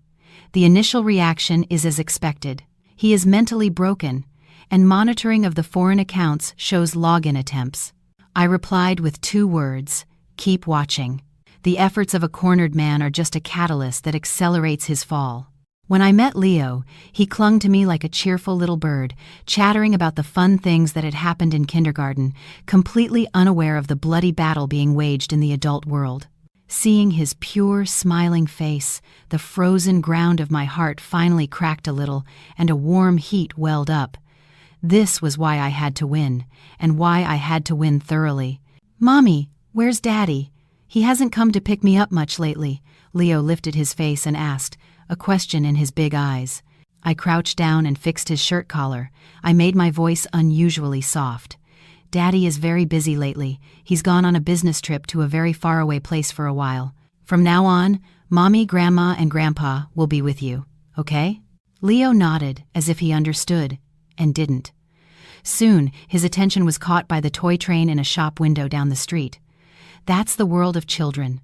Speaker 1: The initial reaction is as expected. He is mentally broken, and monitoring of the foreign accounts shows login attempts." I replied with 2 words, "Keep watching." The efforts of a cornered man are just a catalyst that accelerates his fall. When I met Leo, he clung to me like a cheerful little bird, chattering about the fun things that had happened in kindergarten, completely unaware of the bloody battle being waged in the adult world. Seeing his pure, smiling face, the frozen ground of my heart finally cracked a little, and a warm heat welled up. This was why I had to win, and why I had to win thoroughly. "Mommy, where's Daddy? He hasn't come to pick me up much lately." Leo lifted his face and asked, a question in his big eyes. I crouched down and fixed his shirt collar. I made my voice unusually soft. "Daddy is very busy lately. He's gone on a business trip to a very faraway place for a while. From now on, Mommy, Grandma, and Grandpa will be with you, okay?" Leo nodded as if he understood, and didn't. Soon, his attention was caught by the toy train in a shop window down the street. That's the world of children.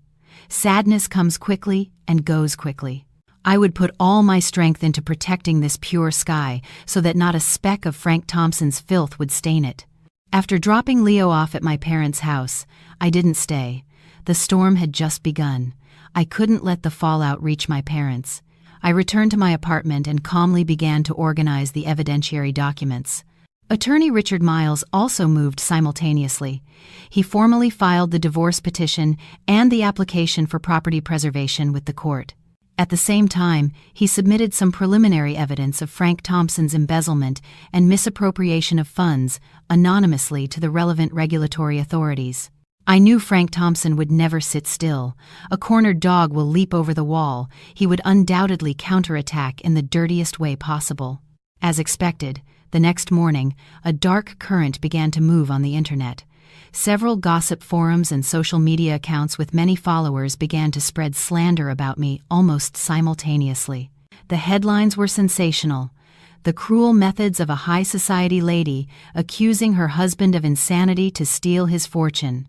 Speaker 1: Sadness comes quickly and goes quickly. I would put all my strength into protecting this pure sky so that not a speck of Frank Thompson's filth would stain it. After dropping Leo off at my parents' house, I didn't stay. The storm had just begun. I couldn't let the fallout reach my parents. I returned to my apartment and calmly began to organize the evidentiary documents. Attorney Richard Miles also moved simultaneously. He formally filed the divorce petition and the application for property preservation with the court. At the same time, he submitted some preliminary evidence of Frank Thompson's embezzlement and misappropriation of funds anonymously to the relevant regulatory authorities. I knew Frank Thompson would never sit still. A cornered dog will leap over the wall. He would undoubtedly counterattack in the dirtiest way possible. As expected, the next morning, a dark current began to move on the internet. Several gossip forums and social media accounts with many followers began to spread slander about me almost simultaneously. The headlines were sensational. The cruel methods of a high society lady accusing her husband of insanity to steal his fortune.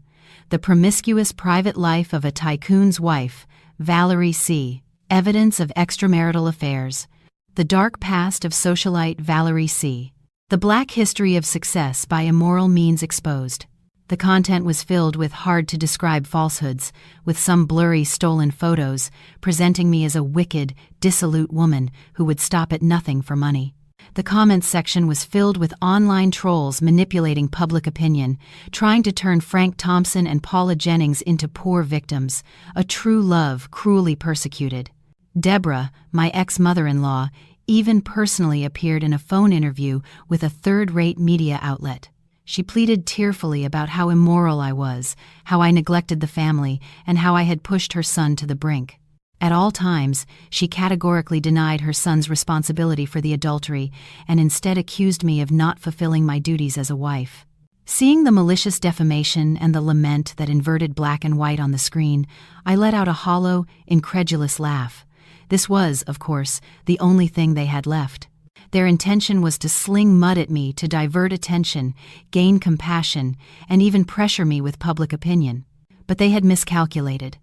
Speaker 1: The promiscuous private life of a tycoon's wife, Valerie C. Evidence of extramarital affairs. The dark past of socialite Valerie C. The black history of success by immoral means exposed. The content was filled with hard-to-describe falsehoods, with some blurry stolen photos presenting me as a wicked, dissolute woman who would stop at nothing for money. The comments section was filled with online trolls manipulating public opinion, trying to turn Frank Thompson and Paula Jennings into poor victims, a true love cruelly persecuted. Deborah, my ex-mother-in-law, even personally appeared in a phone interview with a third-rate media outlet. She pleaded tearfully about how immoral I was, how I neglected the family, and how I had pushed her son to the brink. At all times, she categorically denied her son's responsibility for the adultery and instead accused me of not fulfilling my duties as a wife. Seeing the malicious defamation and the lament that inverted black and white on the screen, I let out a hollow, incredulous laugh. This was, of course, the only thing they had left. Their intention was to sling mud at me to divert attention, gain compassion, and even pressure me with public opinion. But they had miscalculated.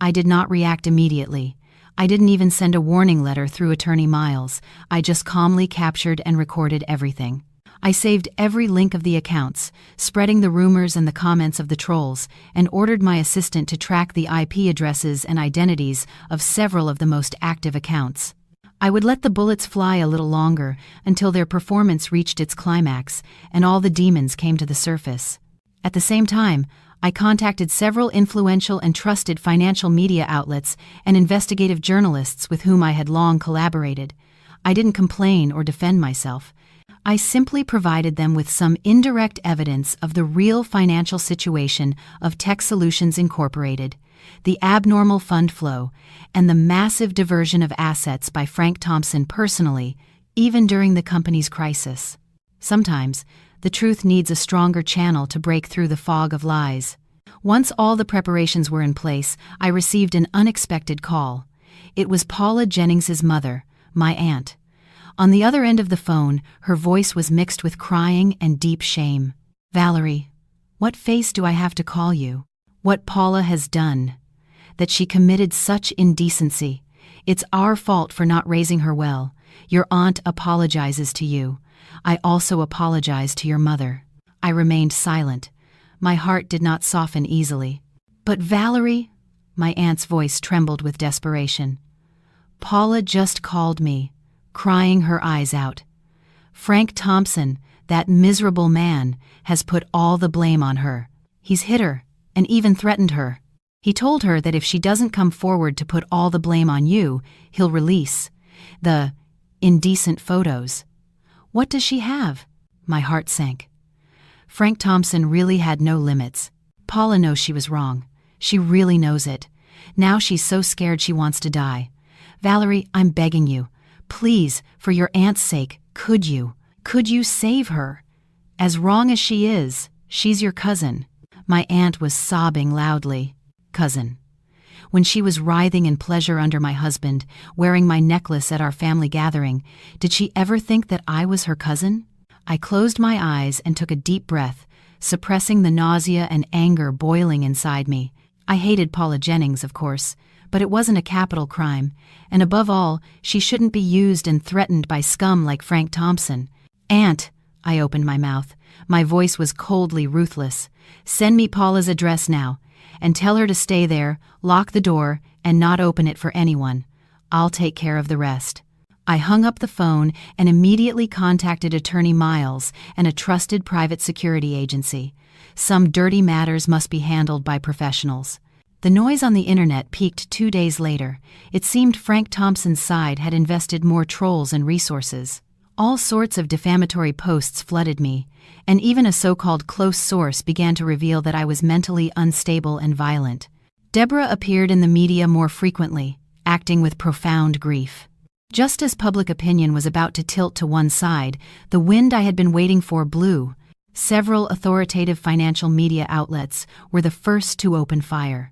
Speaker 1: I did not react immediately. I didn't even send a warning letter through Attorney Miles. I just calmly captured and recorded everything. I saved every link of the accounts, spreading the rumors and the comments of the trolls, and ordered my assistant to track the IP addresses and identities of several of the most active accounts. I would let the bullets fly a little longer until their performance reached its climax and all the demons came to the surface. At the same time, I contacted several influential and trusted financial media outlets and investigative journalists with whom I had long collaborated. I didn't complain or defend myself. I simply provided them with some indirect evidence of the real financial situation of Tech Solutions Incorporated, the abnormal fund flow, and the massive diversion of assets by Frank Thompson personally, even during the company's crisis. Sometimes, the truth needs a stronger channel to break through the fog of lies. Once all the preparations were in place, I received an unexpected call. It was Paula Jennings's mother, my aunt. On the other end of the phone, her voice was mixed with crying and deep shame. "Valerie, what face do I have to call you? What Paula has done? That she committed such indecency. It's our fault for not raising her well. Your aunt apologizes to you. I also apologize to your mother." I remained silent. My heart did not soften easily. "But Valerie," my aunt's voice trembled with desperation. Paula just called me, crying her eyes out. Frank Thompson, that miserable man, has put all the blame on her. He's hit her, and even threatened her. He told her that if she doesn't come forward to put all the blame on you, he'll release the indecent photos. What does she have? My heart sank. Frank Thompson really had no limits. Paula knows she was wrong. She really knows it. Now she's so scared she wants to die. Valerie, I'm begging you. Please, for your aunt's sake, could you save her? As wrong as she is, she's your cousin. My aunt was sobbing loudly. Cousin. When she was writhing in pleasure under my husband, wearing my necklace at our family gathering, did she ever think that I was her cousin? I closed my eyes and took a deep breath, suppressing the nausea and anger boiling inside me. I hated Paula Jennings, of course, but it wasn't a capital crime, and above all, she shouldn't be used and threatened by scum like Frank Thompson. Aunt, I opened my mouth. My voice was coldly ruthless. Send me Paula's address now, and tell her to stay there, lock the door, and not open it for anyone. I'll take care of the rest. I hung up the phone and immediately contacted Attorney Miles and a trusted private security agency. Some dirty matters must be handled by professionals. The noise on the internet peaked 2 days later. It seemed Frank Thompson's side had invested more trolls and resources. All sorts of defamatory posts flooded me, and even a so-called close source began to reveal that I was mentally unstable and violent. Deborah appeared in the media more frequently, acting with profound grief. Just as public opinion was about to tilt to one side, the wind I had been waiting for blew. Several authoritative financial media outlets were the first to open fire.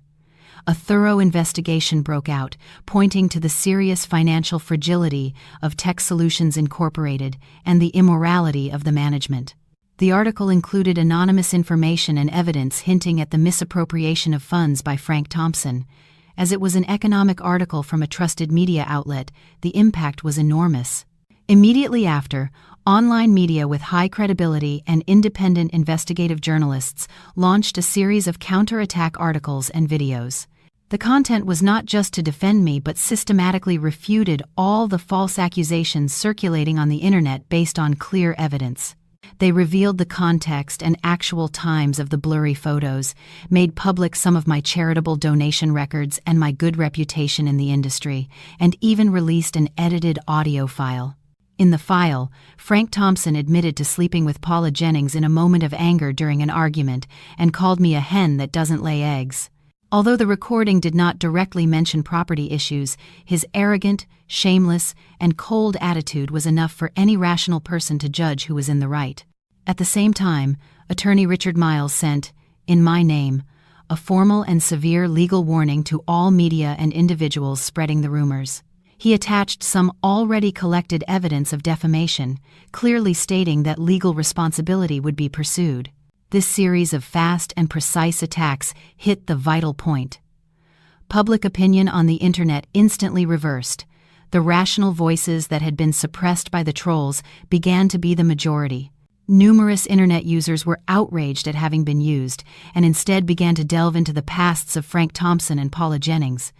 Speaker 1: A thorough investigation broke out, pointing to the serious financial fragility of Tech Solutions Incorporated and the immorality of the management. The article included anonymous information and evidence hinting at the misappropriation of funds by Frank Thompson. As it was an economic article from a trusted media outlet, the impact was enormous. Immediately after, online media with high credibility and independent investigative journalists launched a series of counterattack articles and videos. The content was not just to defend me but systematically refuted all the false accusations circulating on the internet based on clear evidence. They revealed the context and actual times of the blurry photos, made public some of my charitable donation records and my good reputation in the industry, and even released an edited audio file. In the file, Frank Thompson admitted to sleeping with Paula Jennings in a moment of anger during an argument and called me a hen that doesn't lay eggs. Although the recording did not directly mention property issues, his arrogant, shameless, and cold attitude was enough for any rational person to judge who was in the right. At the same time, Attorney Richard Miles sent, in my name, a formal and severe legal warning to all media and individuals spreading the rumors. He attached some already collected evidence of defamation, clearly stating that legal responsibility would be pursued. This series of fast and precise attacks hit the vital point. Public opinion on the internet instantly reversed. The rational voices that had been suppressed by the trolls began to be the majority. Numerous internet users were outraged at having been used, and instead began to delve into the pasts of Frank Thompson and Paula Jennings.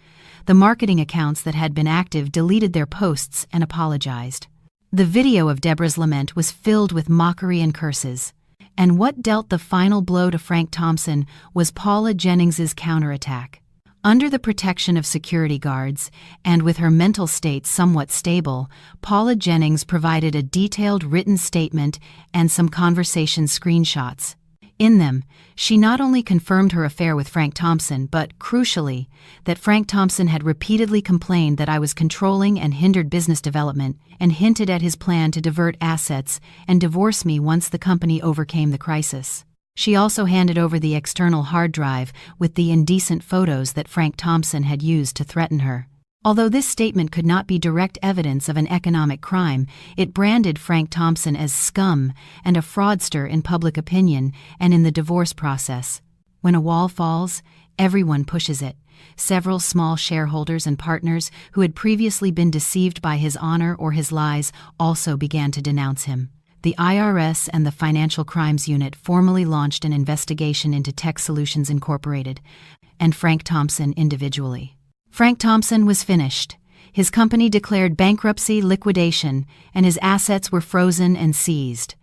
Speaker 1: The marketing accounts that had been active deleted their posts and apologized. The video of Deborah's lament was filled with mockery and curses. And what dealt the final blow to Frank Thompson was Paula Jennings's counterattack. Under the protection of security guards, and with her mental state somewhat stable, Paula Jennings provided a detailed written statement and some conversation screenshots. In them, she not only confirmed her affair with Frank Thompson, but, crucially, that Frank Thompson had repeatedly complained that I was controlling and hindered business development, and hinted at his plan to divert assets and divorce me once the company overcame the crisis. She also handed over the external hard drive with the indecent photos that Frank Thompson had used to threaten her. Although this statement could not be direct evidence of an economic crime, it branded Frank Thompson as scum and a fraudster in public opinion and in the divorce process. When a wall falls, everyone pushes it. Several small shareholders and partners who had previously been deceived by his honor or his lies also began to denounce him. The IRS and the Financial Crimes Unit formally launched an investigation into Tech Solutions Incorporated and Frank Thompson individually. Frank Thompson was finished. His company declared bankruptcy, liquidation, and his assets were frozen and seized.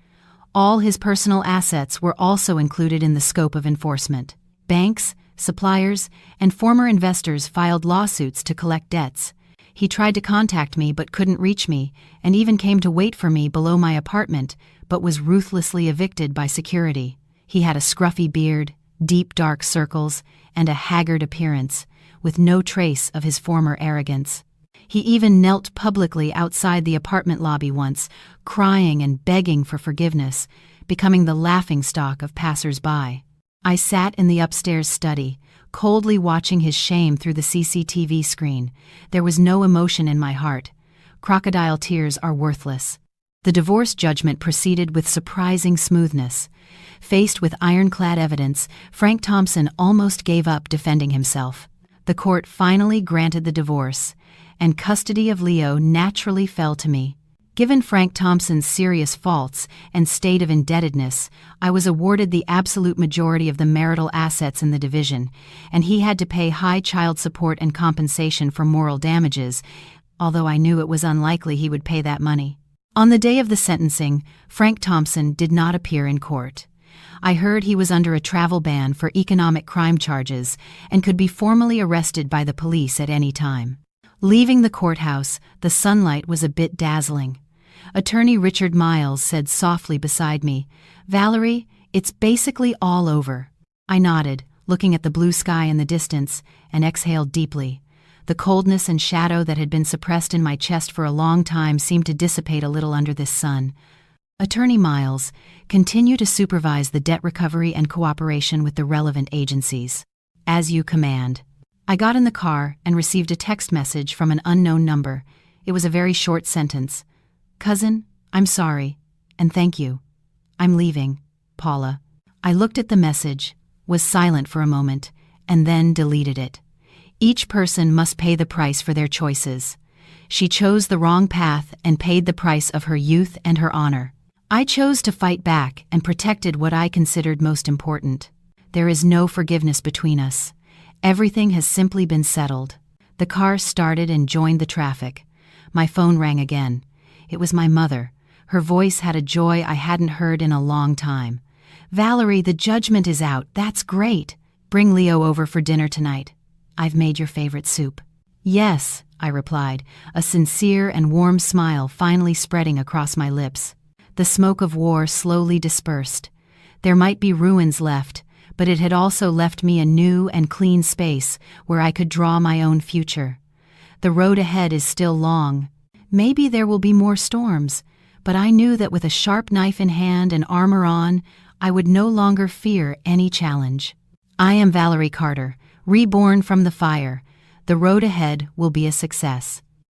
Speaker 1: All his personal assets were also included in the scope of enforcement. Banks, suppliers, and former investors filed lawsuits to collect debts. He tried to contact me but couldn't reach me, and even came to wait for me below my apartment, but was ruthlessly evicted by security. He had a scruffy beard, deep dark circles, and a haggard appearance, with no trace of his former arrogance. He even knelt publicly outside the apartment lobby once, crying and begging for forgiveness, becoming the laughingstock of passers-by. I sat in the upstairs study, coldly watching his shame through the CCTV screen. There was no emotion in my heart. Crocodile tears are worthless. The divorce judgment proceeded with surprising smoothness. Faced with ironclad evidence, Frank Thompson almost gave up defending himself. The court finally granted the divorce, and custody of Leo naturally fell to me. Given Frank Thompson's serious faults and state of indebtedness, I was awarded the absolute majority of the marital assets in the division, and he had to pay high child support and compensation for moral damages, although I knew it was unlikely he would pay that money. On the day of the sentencing, Frank Thompson did not appear in court. I heard he was under a travel ban for economic crime charges and could be formally arrested by the police at any time. Leaving the courthouse, the sunlight was a bit dazzling. Attorney Richard Miles said softly beside me, "Valerie, it's basically all over." I nodded, looking at the blue sky in the distance, and exhaled deeply. The coldness and shadow that had been suppressed in my chest for a long time seemed to dissipate a little under this sun. Attorney Miles, continue to supervise the debt recovery and cooperation with the relevant agencies. As you command. I got in the car and received a text message from an unknown number. It was a very short sentence. "Cousin, I'm sorry, and thank you. I'm leaving, Paula." I looked at the message, was silent for a moment, and then deleted it. Each person must pay the price for their choices. She chose the wrong path and paid the price of her youth and her honor. I chose to fight back and protected what I considered most important. There is no forgiveness between us. Everything has simply been settled. The car started and joined the traffic. My phone rang again. It was my mother. Her voice had a joy I hadn't heard in a long time. "Valerie, the judgment is out. That's great. Bring Leo over for dinner tonight. I've made your favorite soup." "Yes," I replied, a sincere and warm smile finally spreading across my lips. The smoke of war slowly dispersed. There might be ruins left, but it had also left me a new and clean space where I could draw my own future. The road ahead is still long. Maybe there will be more storms, but I knew that with a sharp knife in hand and armor on, I would no longer fear any challenge. I am Valerie Carter, reborn from the fire. The road ahead will be a success.